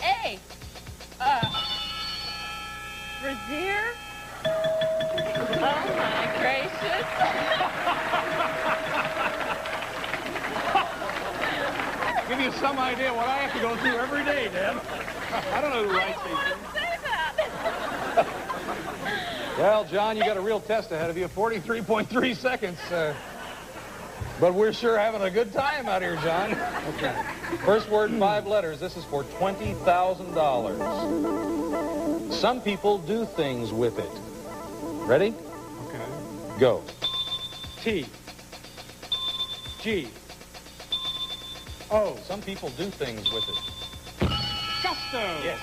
A. idea what I have to go through every day, Deb. I don't know who writes these things. Well, John, you got a real test ahead of you. 43.3 seconds. But we're sure having a good time out here, John. Okay. First word, 5 letters. This is for $20,000. Some people do things with it. Ready? Okay. Go. T. G. O. Some people do things with it. Gusto. Yes.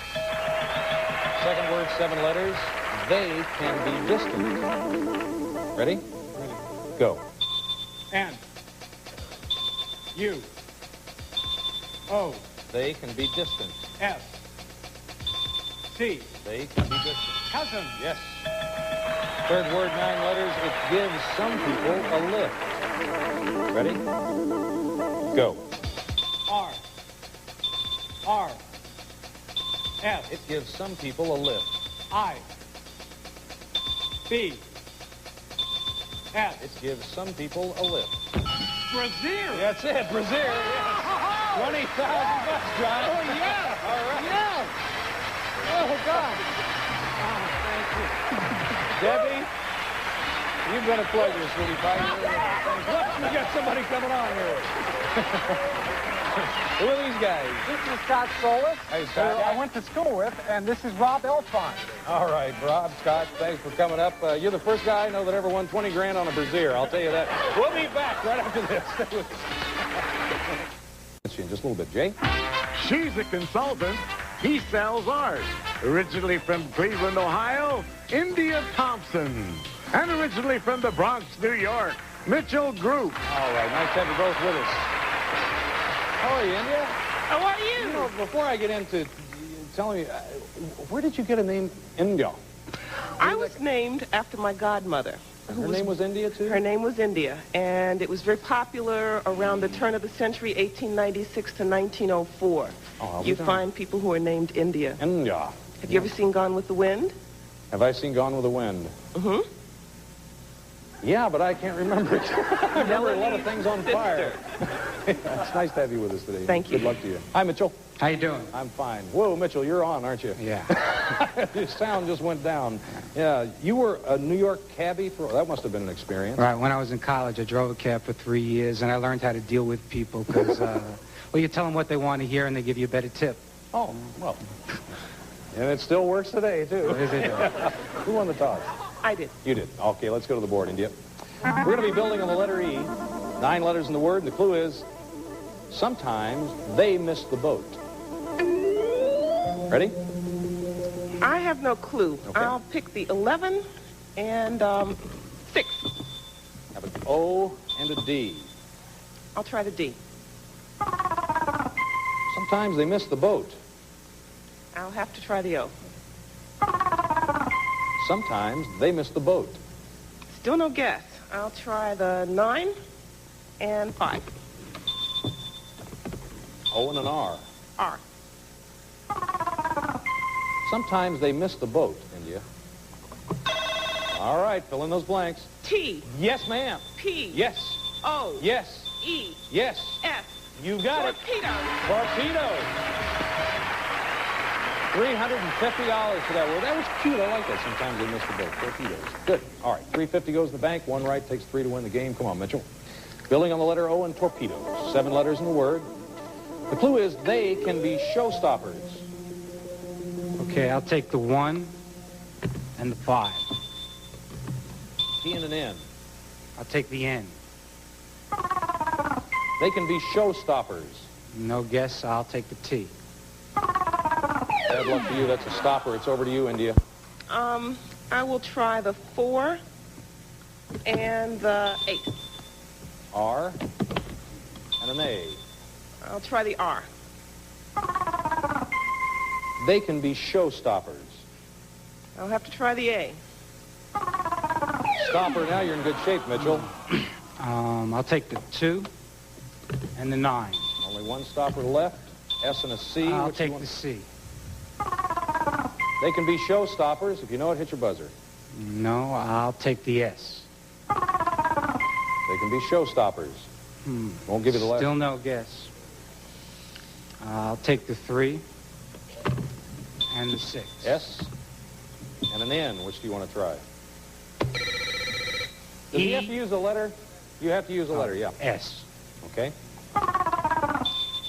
Second word, 7 letters. They can be distant. Ready? Ready. Go. N. U. O. They can be distant. S. C. They can be distant. Cousin. Yes. Third word, 9 letters. It gives some people a lift. Ready? Go. R. R. S. It gives some people a lift. I. B. S. It gives some people a lift. Brazil. That's it, Brazil. Yes. $20,000, John. Oh, yeah. All right. Yeah. Oh, God. Oh, thank you. Debbie, you've been a pleasure, sweetie pie. Look, we got somebody coming on here. Who are these guys? This is Scott Solis, Hey, who Scott. I went to school with, and this is Rob Elfine. All right, Rob, Scott, thanks for coming up. You're the first guy I know that ever won 20 grand on a brassiere. I'll tell you that. We'll be back right after this. Stay with us. In just a little bit, Jay. She's a consultant. He sells art. Originally from Cleveland, Ohio, India Thompson. And originally from the Bronx, New York, Mitchell Group. All right, nice to have you both with us. How are you, India? How are you? You know, before I get into telling me, where did you get a name India? I was named after my godmother. Her name was India, too? Her name was India, and it was very popular around the turn of the century, 1896 to 1904. Oh, you find people who are named India. India. Have you ever seen Gone with the Wind? Have I seen Gone with the Wind? Mm-hmm. Yeah, but I can't remember it. I remember a lot of things on fire. It's nice to have you with us today. Thank you. Good luck to you. Hi, Mitchell. How you doing? I'm fine. Whoa, Mitchell, you're on, aren't you? Yeah. Your sound just went down. Yeah, you were a New York cabbie for, that must have been an experience. Right, when I was in college, I drove a cab for 3 years, and I learned how to deal with people because, well, you tell them what they want to hear, and they give you a better tip. Oh, well. And it still works today, too. Is it? Who won the toss? I did. You did. Okay, let's go to the board, India. We're going to be building on the letter E. 9 letters in the word, and the clue is, sometimes they miss the boat. Ready? I have no clue. Okay. I'll pick the 11 and 6. Have an O and a D. I'll try the D. Sometimes they miss the boat. I'll have to try the O. Sometimes they miss the boat. Still no guess. I'll try the 9 and 5. O and an R. R. Sometimes they miss the boat, India. All right, fill in those blanks. T. Yes, ma'am. P. Yes. O. Yes. E. Yes. F. You got Torpedo. it. Torpedo. $350 for that word. That was cute. I like that. Sometimes they miss the boat. Torpedoes. Good. All right. $350 goes to the bank. 1 right takes 3 to win the game. Come on, Mitchell. Building on the letter O and torpedoes. 7 letters in the word. The clue is they can be showstoppers. Okay, I'll take the 1 and the 5. T and an N. I'll take the N. They can be showstoppers. No guess, I'll take the T. Bad luck for you. That's a stopper. It's over to you, India. I will try the 4 and the 8. R and an A. I'll try the R. They can be showstoppers. I'll have to try the A. Stopper, now you're in good shape, Mitchell. I'll take the 2 and the 9. Only 1 stopper left. S and a C. I'll Which take one? the C. They can be showstoppers. If you know it, hit your buzzer. No, I'll take the S. They can be showstoppers. Won't give you the last. Still no guess. I'll take the 3 and the 6. S and an N. Which do you want to try? Does he have to use a letter? You have to use a letter, yeah. S. Okay.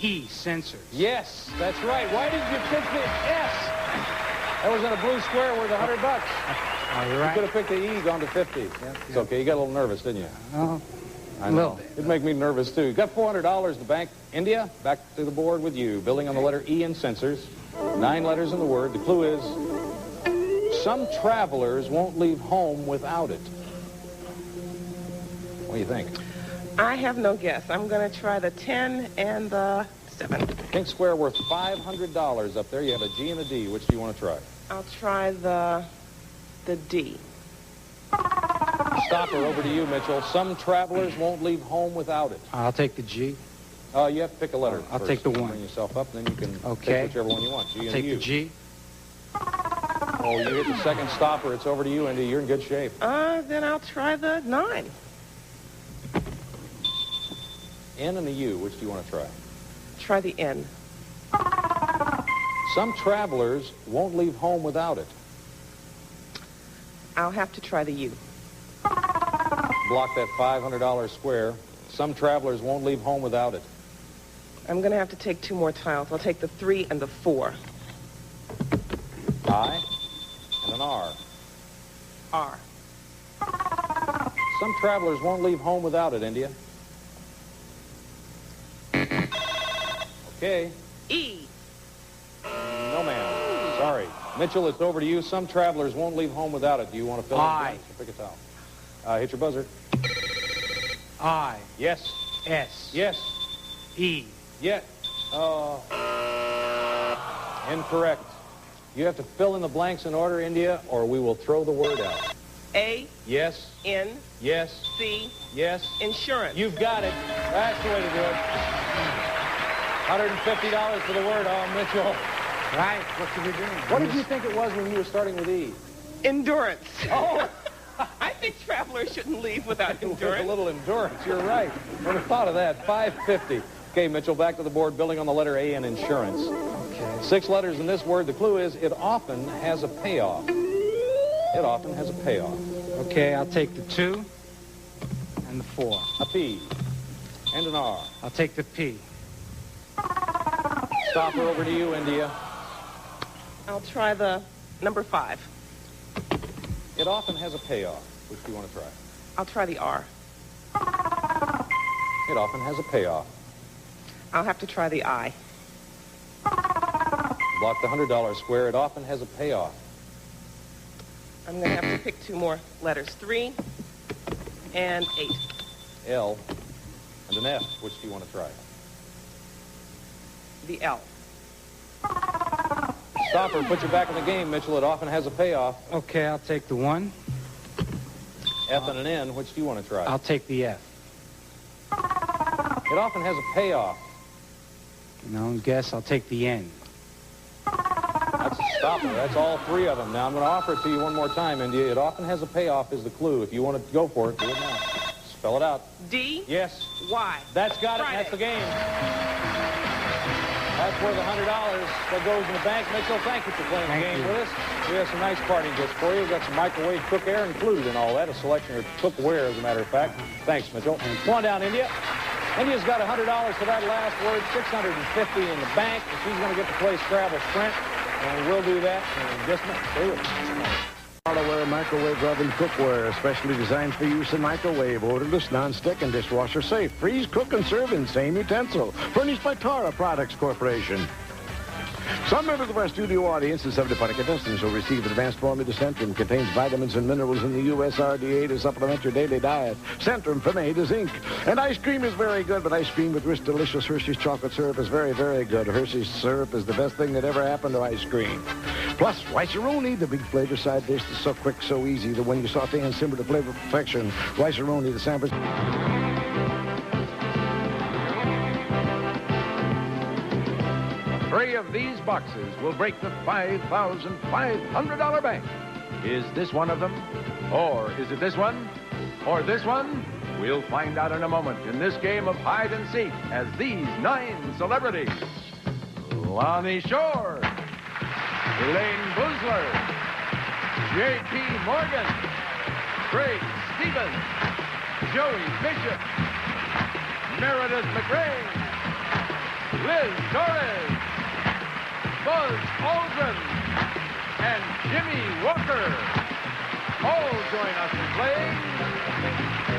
E, sensors. Yes, that's right. Why did you pick the S? That was in a blue square worth $100. All right. You could have picked the E, gone to 50. It's okay. You got a little nervous, didn't you? Oh, I a know. little bit. It'd make me nervous, too. You got $400 to bank. India, back to the board with you. Building on the letter E in sensors. 9 letters in the word. The clue is, some travelers won't leave home without it. What do you think? I have no guess. I'm going to try the 10 and the 7. Pink square worth $500 up there. You have a G and a D. Which do you want to try? I'll try the D. Stopper, over to you, Mitchell. Some travelers won't leave home without it. I'll take the G. You have to pick a letter. I'll first. take the 1. Bring yourself up, and then you can Okay. take whichever one you want. G and Take U. the G. Oh, you hit the second stopper. It's over to you, Indy. You're in good shape. Then I'll try the 9. N and a U. Which do you want to try? Try the N. Some travelers won't leave home without it. I'll have to try the U. Block that $500 square. Some travelers won't leave home without it. I'm going to have to take 2 more tiles. I'll take the 3 and the 4. I and an R. R. Some travelers won't leave home without it, India. Okay. E. No, ma'am. Sorry. Mitchell, it's over to you. Some travelers won't leave home without it. Do you want to fill in the blanks or pick a towel? Hit your buzzer. I. Yes. S. Yes. E. Yeah. Incorrect. You have to fill in the blanks in order, India, or we will throw the word out. A. Yes. N. Yes. C. Yes. Insurance. You've got it. That's the way to do it. $150 for the word, Mitchell. Right. What should we do? What did you think it was when you were starting with E? Endurance. Oh. I think travelers shouldn't leave without endurance. A little endurance. You're right. Never have thought of that. $550. Okay, Mitchell, back to the board, building on the letter A in insurance. Okay. 6 letters in this word. The clue is it often has a payoff. It often has a payoff. Okay, I'll take the 2 and the 4. A P and an R. I'll take the P. Stopper, over to you, India. I'll try the number 5. It often has a payoff. Which do you want to try? I'll try the R. It often has a payoff. I'll have to try the I. Block the $100 square. It often has a payoff. I'm going to have to pick 2 more letters. 3 and 8. L and an F. Which do you want to try? The L. Stopper, put you back in the game, Mitchell. It often has a payoff. Okay, I'll take the 1. F and an N. Which do you want to try? I'll take the F. It often has a payoff. No guess. I'll take the N. That's a stopper. That's all 3 of them. Now, I'm going to offer it to you one more time, India. It often has a payoff is the clue. If you want to go for it, do it now. Spell it out. D. Yes. Y. That's got it. Friday. That's the game. That's worth $100 that goes in the bank. Mitchell, thank you for playing the game with us. We have some nice party gifts for you. We've got some microwave cookware included in all that. A selection of cookware, as a matter of fact. Thanks, Mitchell. Come on down, India. India's got $100 for that last word, $650 in the bank. She's going to get to play Scrabble Sprint, and we'll do that in just a minute. Stay with us. Hardware microwave oven cookware, especially designed for use in microwave, odorless, non-stick, and dishwasher safe. Freeze, cook, and serve in same utensil. Furnished by Tara Products Corporation. Some members of our studio audience and 75 contestants will receive advanced formula Centrum. Contains vitamins and minerals in the USRDA to supplement your daily diet. Centrum from A to Zinc. And ice cream is very good, but ice cream with rich, delicious Hershey's chocolate syrup is very, very good. Hershey's syrup is the best thing that ever happened to ice cream. Plus, Rice-A-Roni, the big flavor side dish that's so quick, so easy that when you saute and simmer to flavor perfection. Rice-A-Roni, the San Francisco... 3 of these boxes will break the $5,500 bank. Is this one of them? Or is it this one? Or this one? We'll find out in a moment in this game of hide and seek as these 9 celebrities On the shore, Elaine Boozler, J.P. Morgan, Craig Stevens, Joey Bishop, Meredith McRae, Liz Torres, Buzz Aldrin, and Jimmy Walker. All join us in playing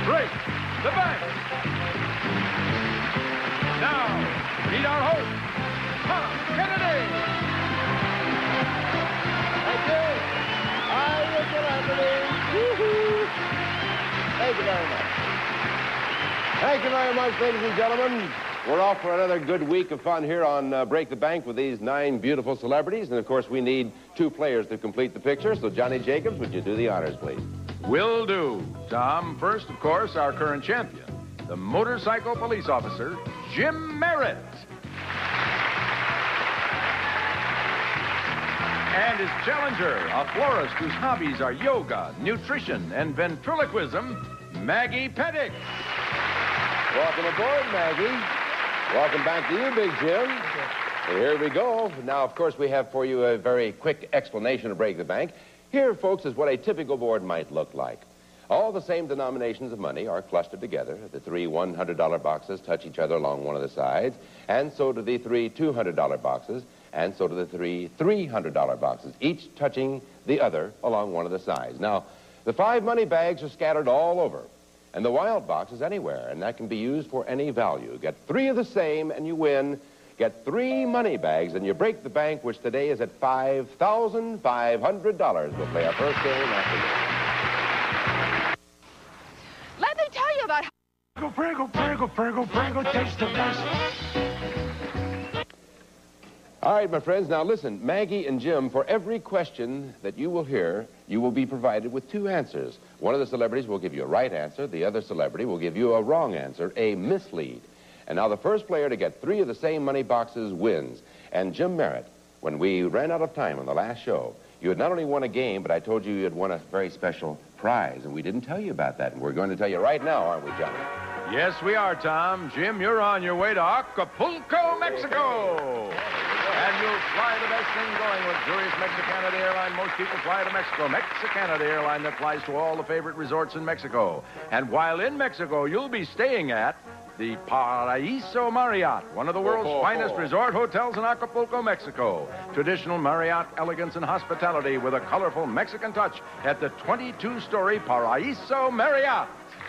Break the Bank. Now, meet our host, Tom Kennedy. Thank you. Hi, Mr. Anthony. Woo-hoo. Thank you very much. Thank you very much, ladies and gentlemen. We're off for another good week of fun here on Break the Bank with these 9 beautiful celebrities. And, of course, we need 2 players to complete the picture. So, Johnny Jacobs, would you do the honors, please? Will do. Tom, first, of course, our current champion, the motorcycle police officer, Jim Merritt. And his challenger, a florist whose hobbies are yoga, nutrition, and ventriloquism, Maggie Pettix. Welcome aboard, Maggie. Welcome back to you, Big Jim. And here we go. Now, of course, we have for you a very quick explanation of Break the Bank. Here, folks, is what a typical board might look like. All the same denominations of money are clustered together. The 3 $100 boxes touch each other along one of the sides, and so do the 3 $200 boxes, and so do the 3 $300 boxes, each touching the other along one of the sides. Now, the 5 money bags are scattered all over, and the wild box is anywhere, and that can be used for any value. Get 3 of the same, and you win. Get 3 money bags, and you break the bank, which today is at $5,500. We'll play our first game after this. Let me tell you about Prego, taste the best. All right, my friends, now listen. Maggie and Jim, for every question that you will hear, you will be provided with 2 answers. One of the celebrities will give you a right answer. The other celebrity will give you a wrong answer, a mislead. And now the first player to get 3 of the same money boxes wins. And Jim Merritt, when we ran out of time on the last show, you had not only won a game, but I told you had won a very special prize, and we didn't tell you about that. And we're going to tell you right now, aren't we, Johnny? Yes, we are, Tom. Jim, you're on your way to Acapulco, Mexico. And you'll fly the best thing going with Juris Mexicana, the airline most people fly to Mexico. Mexicana, the airline that flies to all the favorite resorts in Mexico. And while in Mexico, you'll be staying at the Paraíso Marriott, one of the world's finest resort hotels in Acapulco, Mexico. Traditional Marriott elegance and hospitality with a colorful Mexican touch at the 22-story Paraíso Marriott.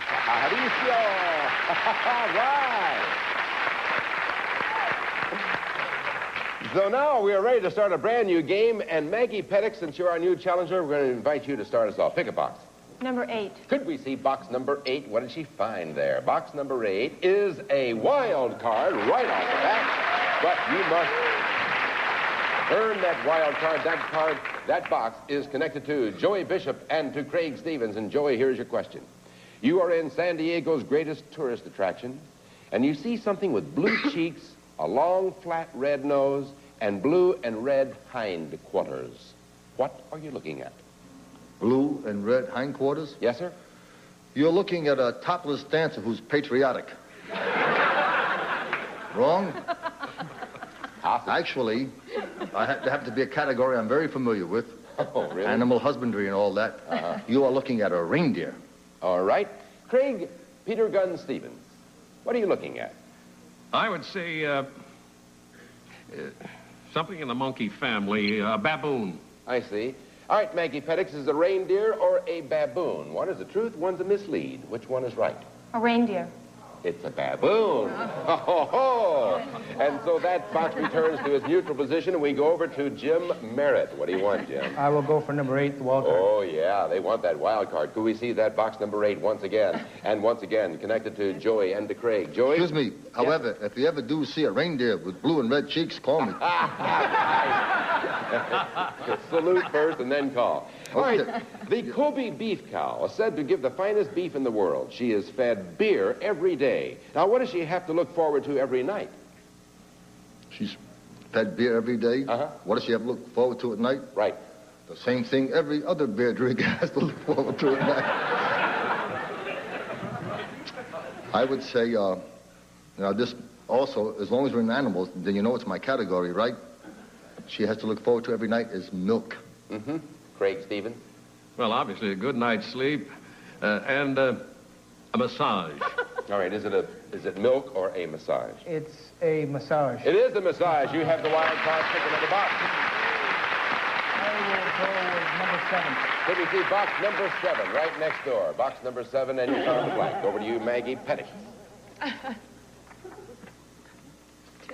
Paraíso! Right! So now we are ready to start a brand new game, and Maggie Pettix, since you're our new challenger, we're going to invite you to start us off. Pick a box. Number 8. Could we see box number 8? What did she find there? Box number 8 is a wild card right off the bat, but you must earn that wild card. That box is connected to Joey Bishop and to Craig Stevens. And Joey, here's your question. You are in San Diego's greatest tourist attraction, and you see something with blue cheeks, a long, flat red nose, and blue and red hindquarters. What are you looking at? Blue and red hindquarters? Yes, sir. You're looking at a topless dancer who's patriotic. Wrong? Actually, I have to be a category I'm very familiar with. Oh, really? Animal husbandry and all that. You are looking at a reindeer. All right. Craig Peter Gunn Stevens, what are you looking at? I would say something in the monkey family, a baboon. I see. All right, Maggie Pettix, is a reindeer or a baboon? One is the truth, one's a mislead. Which one is right? A reindeer. It's a baboon. Ho, ho, ho. And so that box returns to its neutral position, and we go over to Jim Merritt. What do you want, Jim? I will go for number 8, the wild card. Oh, yeah, they want that wild card. Could we see that box number 8 once again? And once again, connected to Joey and to Craig. Joey? Excuse me. However, if you ever do see a reindeer with blue and red cheeks, call me. Salute first and then call. All right, the Kobe beef cow is said to give the finest beef in the world. She is fed beer every day. Now, what does she have to look forward to every night? She's fed beer every day? What does she have to look forward to at night? Right. The same thing every other beer drinker has to look forward to at night. I would say, now this also, as long as we're in animals, then you know it's my category, right? she has to look forward to every night is milk. Mm-hmm. Craig Stevens? Well, obviously, a good night's sleep and a massage. All right, is it milk or a massage? It's a massage. It is a massage. You have the wild card. Pick another box. I will go with number 7. Could we see box number 7 right next door? Box number 7, and you found the blank. Over to you, Maggie Petty.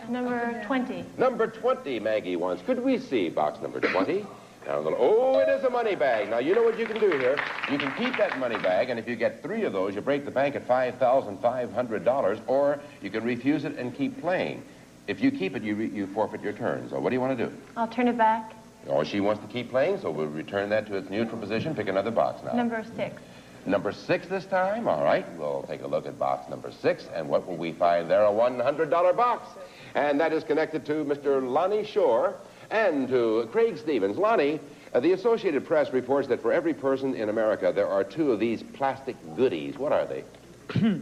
Number 20. Number 20, Maggie wants. Could we see box number 20? Now, oh, it is a money bag. Now, you know what you can do here. You can keep that money bag, and if you get 3 of those, you break the bank at $5,500, or you can refuse it and keep playing. If you keep it, you forfeit your turn. So what do you want to do? I'll turn it back. Oh, she wants to keep playing, so we'll return that to its neutral position. Pick another box now. Number 6. Number 6 this time? All right, we'll take a look at box number 6, and what will we find there? A $100 box. And that is connected to Mr. Lonnie Shore and to Craig Stevens. Lonnie, the Associated Press reports that for every person in America, there are 2 of these plastic goodies. What are they? I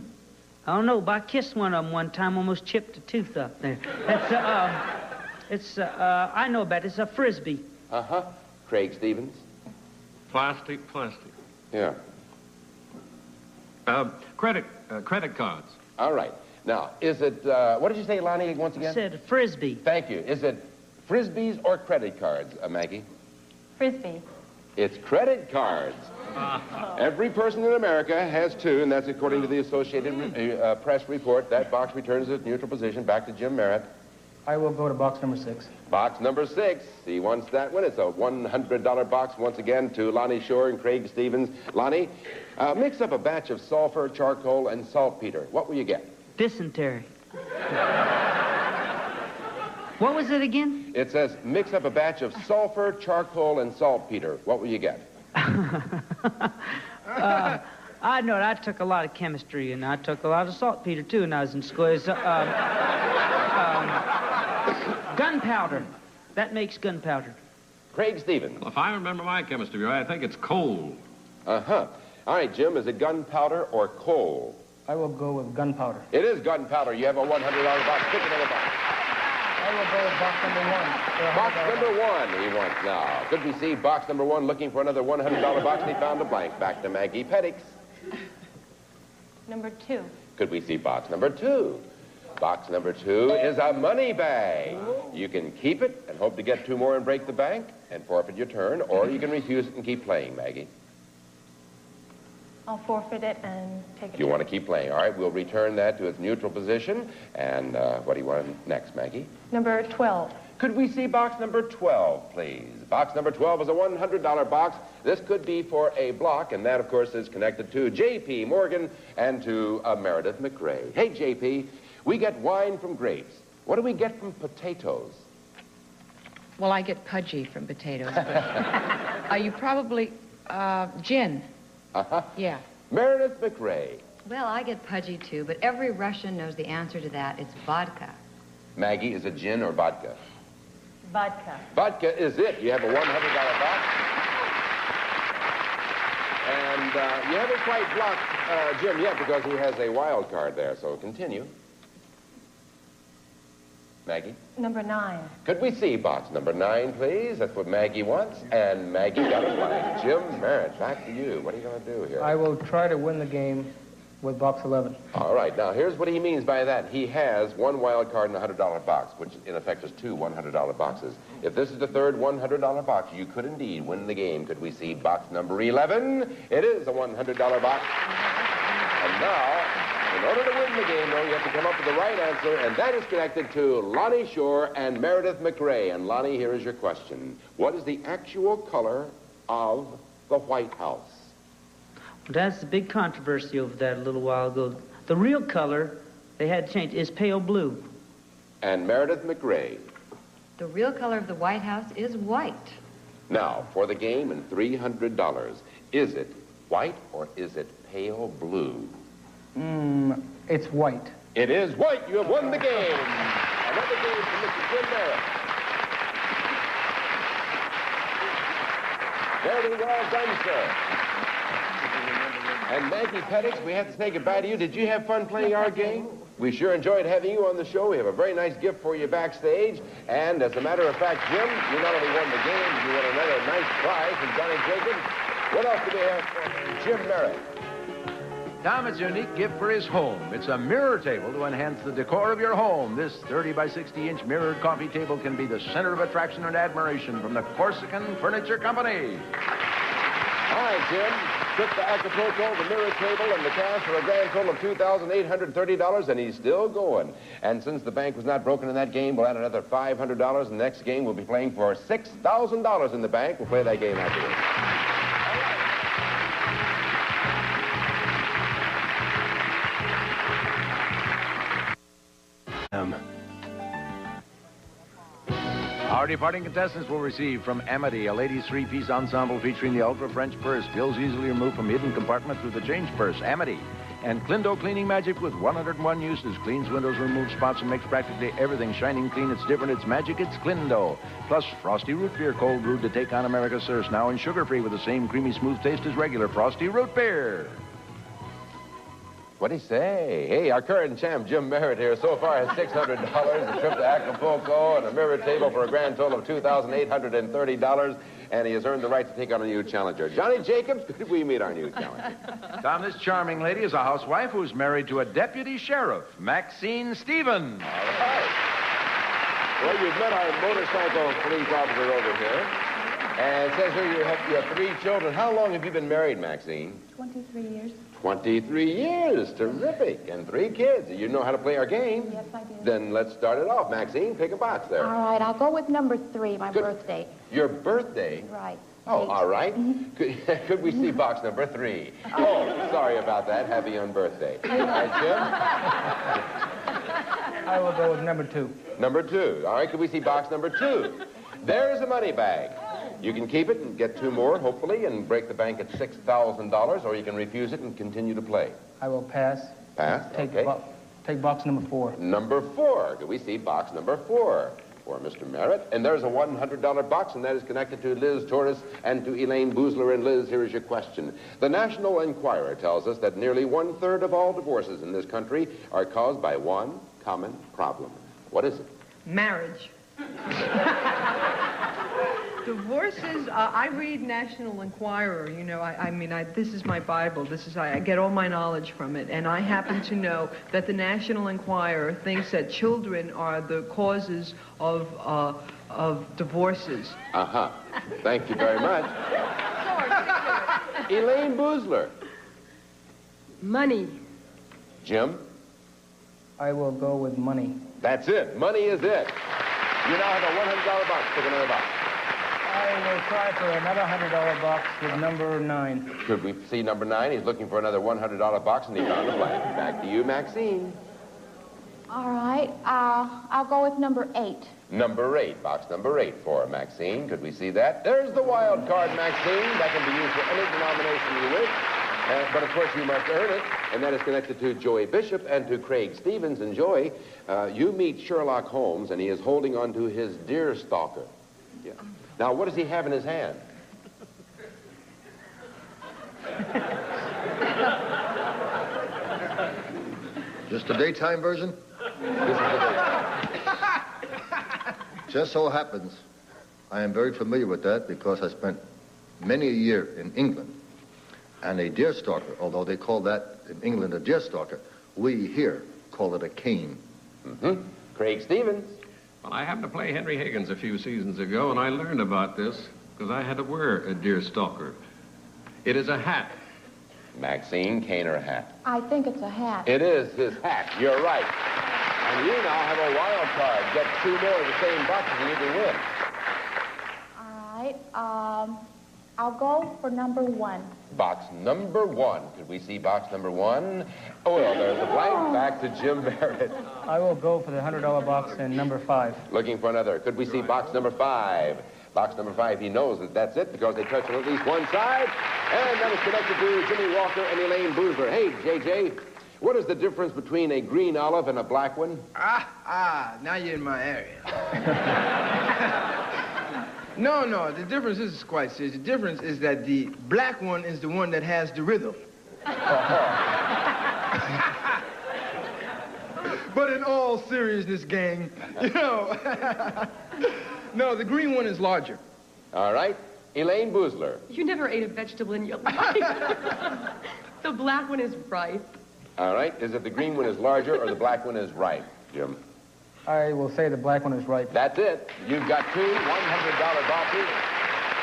don't know, but I kissed one of them one time, almost chipped a tooth up there. That's, I know about it. It's a Frisbee. Uh-huh. Craig Stevens? Plastic. Yeah. Credit cards. All right. Now, is it, what did you say, Lonnie, once again? I said Frisbee. Thank you. Is it Frisbees or credit cards, Maggie? Frisbee. It's credit cards. Every person in America has 2, and that's according to the Associated Press report. That box returns its neutral position back to Jim Merritt. I will go to box number 6. Box number 6. He wants that one. It's a $100 box once again to Lonnie Shore and Craig Stevens. Lonnie, mix up a batch of sulfur, charcoal, and saltpeter. What will you get? Dysentery. What was it again? It says mix up a batch of sulfur, charcoal, and saltpeter. What will you get? I know it. I took a lot of chemistry, and I took a lot of saltpeter, too, when I was in school. It's, gunpowder. That makes gunpowder. Craig Stevens. Well, if I remember my chemistry right, I think it's coal. Uh-huh. All right, Jim, is it gunpowder or coal? I will go with gunpowder. It is gunpowder. You have a $100 box. Pick another box. I will go with box number 1. Box number 1 he wants now. Could we see box number 1 looking for another $100 box, and he found a blank. Back to Maggie Pettix. Number 2. Could we see box number 2? Box number 2 is a money bag. You can keep it and hope to get 2 more and break the bank and forfeit your turn, or you can refuse it and keep playing, Maggie. I'll forfeit it and take it. You want to keep playing. All right, we'll return that to its neutral position. And what do you want next, Maggie? Number 12. Could we see box number 12, please? Box number 12 is a $100 box. This could be for a block, and that, of course, is connected to J.P. Morgan and to Meredith McRae. Hey, J.P., we get wine from grapes. What do we get from potatoes? Well, I get pudgy from potatoes. But, you probably, gin. Uh-huh. Yeah. Meredith McRae. Well, I get pudgy, too, but every Russian knows the answer to that. It's vodka. Maggie, is it gin or vodka? Vodka. Vodka is it. You have a $100 box. And you haven't quite blocked Jim yet because he has a wild card there, so continue. Maggie? Number 9. Could we see box number 9, please? That's what Maggie wants. And Maggie got a blank. Jim Merritt, back to you. What are you going to do here? I will try to win the game with box 11. All right. Now, here's what he means by that. He has 1 wild card and a $100 box, which in effect is 2 $100 boxes. If this is the 3rd $100 box, you could indeed win the game. Could we see box number 11? It is a $100 box. And now, in order to win the game, though, you have to come up with the right answer, and that is connected to Lonnie Shore and Meredith McRae. And Lonnie, here is your question. What is the actual color of the White House? That's the big controversy over that a little while ago. The real color they had changed is pale blue. And Meredith McRae. The real color of the White House is white. Now, for the game and $300, is it white or is it pale blue? It's white. It is white. You have won the game. Another game for Mr. Jim Merritt. Very well done, sir. And Maggie Pettix, we have to say goodbye to you. Did you have fun playing our game? We sure enjoyed having you on the show. We have a very nice gift for you backstage. And as a matter of fact, Jim, you not only won the game, you won another nice prize from Johnny Jacobs. What else do we have for Jim Merritt? Tom, it's a unique gift for his home. It's a mirror table to enhance the decor of your home. This 30 by 60-inch mirrored coffee table can be the center of attraction and admiration from the Corsican Furniture Company. All right, Jim. Trip to Acapulco, the mirror table, and the cash for a grand total of $2,830, and he's still going. And since the bank was not broken in that game, we'll add another $500. The next game we'll be playing for $6,000 in the bank. We'll play that game afterwards. Our departing contestants will receive from Amity a ladies' three-piece ensemble featuring the Ultra French purse, bills easily removed from hidden compartment through the change purse, Amity. And Clindo Cleaning Magic with 101 uses. Cleans windows, removes spots, and makes practically everything shining clean. It's different, it's magic, it's Clindo. Plus, Frosty Root Beer, cold brewed to take on America's thirst. Now in sugar-free with the same creamy, smooth taste as regular Frosty Root Beer. What'd he say? Hey, our current champ, Jim Merritt here, so far has $600, a trip to Acapulco, and a mirror table for a grand total of $2,830, and he has earned the right to take on a new challenger. Johnny Jacobs, could we meet our new challenger? Tom, this charming lady is a housewife who's married to a deputy sheriff, Maxine Stevens. All right. Well, you've met our motorcycle police officer over here. And it says here you have 3 children. How long have you been married, Maxine? 23 years. 23 years. Terrific. And 3 kids. You know how to play our game? Yes, I do. Then let's start it off. Maxine, pick a box there. All right, I'll go with number 3, my birthday. Your birthday? Right. Oh, all right. Could we see box number 3? Oh, sorry about that. Happy on birthday. All right, Jim? I will go with number 2. Number 2. All right, could we see box number 2? There's a money bag. You can keep it and get 2 more, hopefully, and break the bank at $6,000, or you can refuse it and continue to play. I will pass. Pass? Take, okay. Take box number 4. Number 4. Could we see box number 4 for Mr. Merritt? And there's a $100 box, and that is connected to Liz Torres and to Elaine Boozler. And Liz, here is your question. The National Enquirer tells us that nearly 1/3 of all divorces in this country are caused by one common problem. What is it? Marriage. Divorces, I read National Enquirer, you know, this is my Bible. I get all my knowledge from it. And I happen to know that the National Enquirer thinks that children are the causes of divorces. Uh-huh. Thank you very much. Elaine Boozler. Money. Jim? I will go with money. That's it. Money is it. You now have a $100 box. Pick another box. I will try for another $100 box with number 9. Could we see number 9? He's looking for another $100 box, and he found a blank. Back to you, Maxine. All right, I'll go with number 8. Number 8. Box number 8 for Maxine. Could we see that? There's the wild card, Maxine. That can be used for any denomination you wish. But, of course, you must earn it, and that is connected to Joey Bishop and to Craig Stevens. And, Joey, you meet Sherlock Holmes, and he is holding on to his deer stalker. Yeah. Now, what does he have in his hand? Just the daytime version? This is the daytime. Just so happens, I am very familiar with that because I spent many a year in England. And a deer stalker, although they call that in England a deer stalker, we here call it a cane. Mm-hmm. Craig Stevens. Well, I happened to play Henry Higgins a few seasons ago, and I learned about this because I had to wear a deer stalker. It is a hat. Maxine, cane or hat? I think it's a hat. It is his hat. You're right. And you now have a wild card. Get 2 more of the same boxes and you can win. All right, I'll go for number 1. Box number 1. Could we see box number 1? Oh, well, there's a blank. Back to Jim Merritt. I will go for the $100 box and number 5. Looking for another. Could we see box number 5? Box number 5, he knows that that's it because they touch on at least one side. And that is connected to Jimmy Walker and Elaine Boozler. Hey, JJ, what is the difference between a green olive and a black one? Now you're in my area. No, the difference is quite serious. The difference is that the black one is the one that has the rhythm. But in all seriousness, gang, you know, no, the green one is larger. All right. Elaine Boozler. You never ate a vegetable in your life. The black one is ripe. All right. Is it the green one is larger or the black one is ripe, Jim? I will say the black one is right. That's it. You've got two $100 boxes.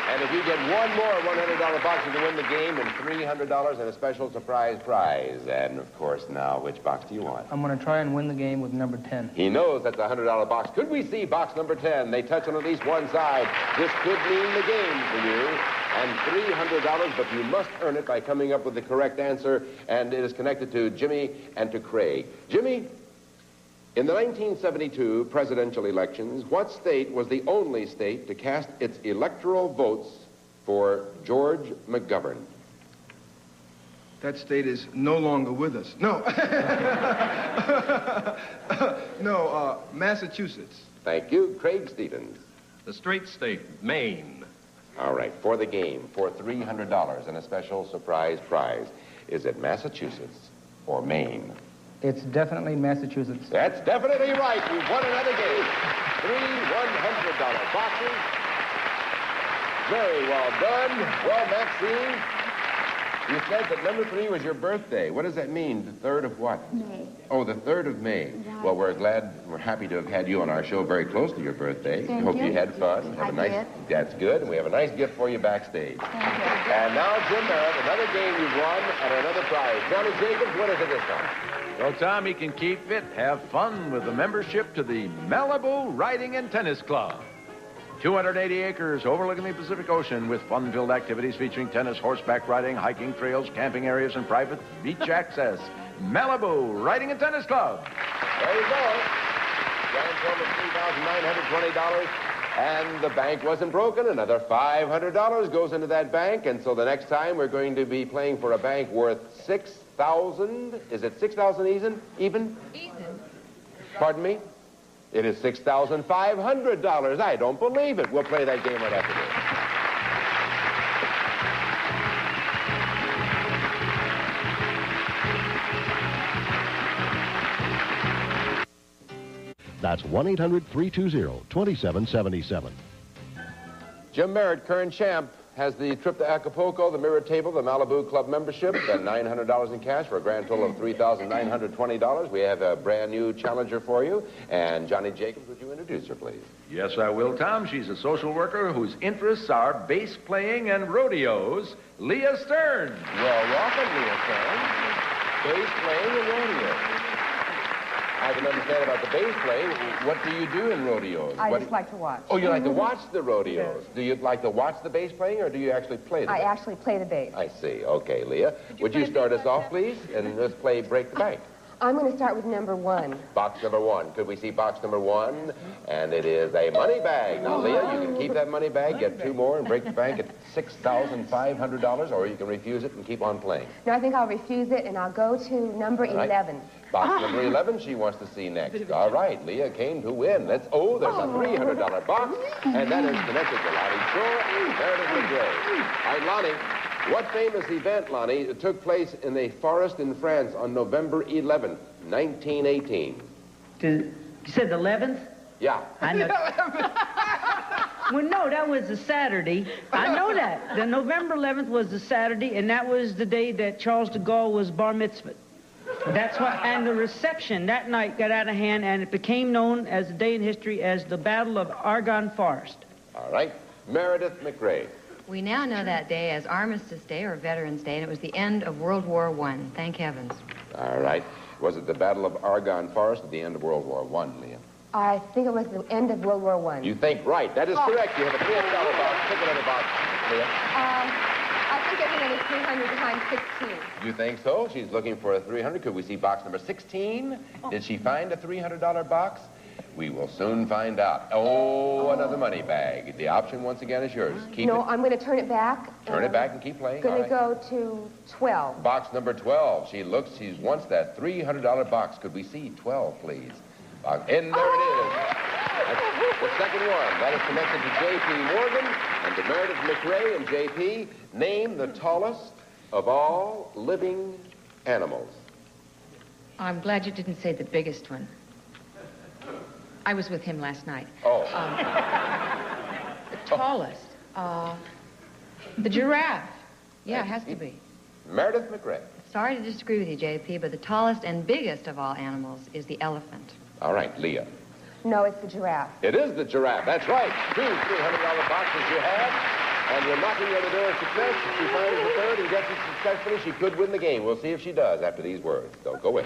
And if you get one more $100 box, you can win the game and $300 and a special surprise prize. And, of course, now, which box do you want? I'm going to try and win the game with number 10. He knows that's a $100 box. Could we see box number 10? They touch on at least one side. This could mean the game for you. And $300, but you must earn it by coming up with the correct answer. And it is connected to Jimmy and to Craig. Jimmy, in the 1972 presidential elections, what state was the only state to cast its electoral votes for George McGovern? That state is no longer with us. No. No, Massachusetts. Thank you. Craig Stevens. The straight state, Maine. All right, for the game, for $300 and a special surprise prize, is it Massachusetts or Maine? It's definitely Massachusetts. That's definitely right. You've won another game. 3 $100 boxes. Very well done. Well, Maxine, you said that number 3 was your birthday. What does that mean? The 3rd of what? May. Oh, the 3rd of May. Right. Well, we're happy to have had you on our show very close to your birthday. Thank Hope you. you had fun. Have a nice. did. That's good. And we have a nice gift for you backstage. Thank you. And now, Jim Merritt, another game you've won and another prize. Johnny Jacobs, what is it this time? So Tom, he can keep fit, have fun with the membership to the Malibu Riding and Tennis Club. 280 acres overlooking the Pacific Ocean with fun-filled activities featuring tennis, horseback riding, hiking trails, camping areas, and private beach access. Malibu Riding and Tennis Club. There you go. Grand total of $3,920. And the bank wasn't broken. Another $500 goes into that bank. And so the next time we're going to be playing for a bank worth $6,000. Is it $6,000 even? Even? Pardon me? It is $6,500. I don't believe it. We'll play that game right after this. That's 1-800-320-2777. Jim Merritt, current champ, has the trip to Acapulco, the mirror table, the Malibu Club membership, and $900 in cash for a grand total of $3,920. We have a brand new challenger for you. And Johnny Jacobs, would you introduce her, please? Yes, I will, Tom. She's a social worker whose interests are bass playing and rodeos. Leah Stern. Well, welcome, Leah Stern. Bass playing and rodeos. I can understand about the bass playing. What do you do in rodeos? I just like to watch. Oh, you like to watch the rodeos. Do you like to watch the bass playing, or do you actually play the I bass? actually play the bass. I see. Okay, Leah. Would you start us off, please? And let's play Break the Bank. I'm going to start with number 1. Box number 1. Could we see box number 1? And it is a money bag. Now, Leah, you can keep that money bag, get 2 more, and break the bank at $6,500, or you can refuse it and keep on playing. No, I think I'll refuse it, and I'll go to number All right. 11. Box number 11, she wants to see next. All right, Leah came to win. There's a $300 box, and that is connected to Lonnie Shore and Meredith McGray. All right, Lonnie, what famous event, Lonnie, took place in a forest in France on November 11th, 1918? You said the 11th? Yeah. I know. Well, no, that was a Saturday. I know that. The November 11th was the Saturday, and that was the day that Charles de Gaulle was bar mitzvahed. That's why, and the reception that night got out of hand, and it became known as a day in history as the Battle of Argonne Forest. All right. Meredith McRae. We now know that day as Armistice Day or Veterans Day, and it was the end of World War I. Thank heavens. All right. Was it the Battle of Argonne Forest at the end of World War I, Leah? I think it was the end of World War I. You think right. That is correct. You have a $300 box. Pick another box, Leah. I think it's going to be 300 times 16. You think so? She's looking for a 300. Could we see box number 16? Did she find a $300 box? We will soon find out. Oh, another money bag. The option, once again, is yours. Keep No, it. I'm going to turn it back. Turn it back and keep playing. Going to All right. go to 12. Box number 12. She wants that $300 box. Could we see 12, please? And there it is. That's the second one. That is connected to J.P. Morgan and to Meredith McRae. And J.P., name the tallest of all living animals. I'm glad you didn't say the biggest one. I was with him last night. Oh. The tallest. The giraffe. Yeah, it has to be. Meredith McRae. Sorry to disagree with you, JP, but the tallest and biggest of all animals is the elephant. All right, Leah. No, it's the giraffe. It is the giraffe. That's right. 2 $300 boxes you have. And you're knocking on the door of success. If she finds the third and gets it successfully, she could win the game. We'll see if she does after these words. Don't go in.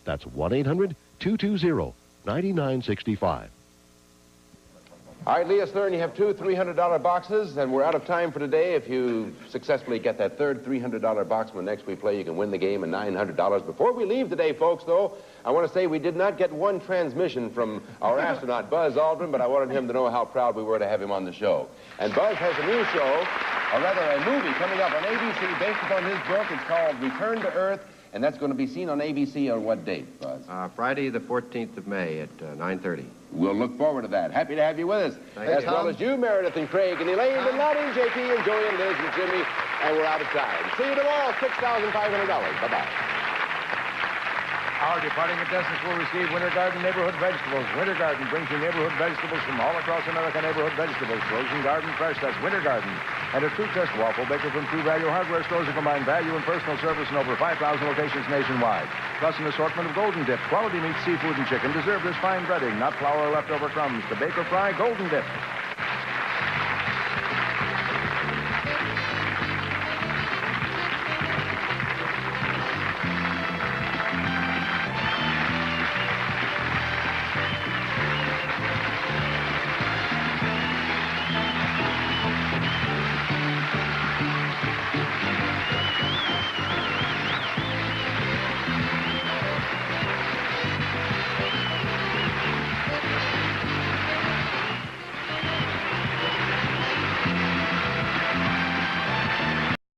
That's 1-800-220-9965. All right, Leah Stern, you have 2 $300 boxes, and we're out of time for today. If you successfully get that third $300 box when next we play, you can win the game and $900. Before we leave today, folks, though, I want to say we did not get one transmission from our astronaut, Buzz Aldrin, but I wanted him to know how proud we were to have him on the show. And Buzz has a new show, or rather a movie coming up on ABC based upon his book. It's called Return to Earth, and that's going to be seen on ABC on what date, Buzz? Friday the 14th of May at 9:30. We'll look forward to that. Happy to have you with us. Thank As you. well as you, Meredith and Craig and Elaine and Lottie and JP and Joey and Liz and Jimmy. And we're out of time. See you tomorrow, $6,500. Bye-bye. Our departing contestants will receive Winter Garden Neighborhood Vegetables. Winter Garden brings you neighborhood vegetables from all across America. Neighborhood vegetables, frozen garden fresh. That's Winter Garden. And a True Test waffle baker from True Value Hardware stores that combine value and personal service in over 5,000 locations nationwide. Plus an assortment of Golden Dip, quality meat, seafood, and chicken. Deserve this fine breading, not flour or leftover crumbs. To bake or fry, Golden Dip.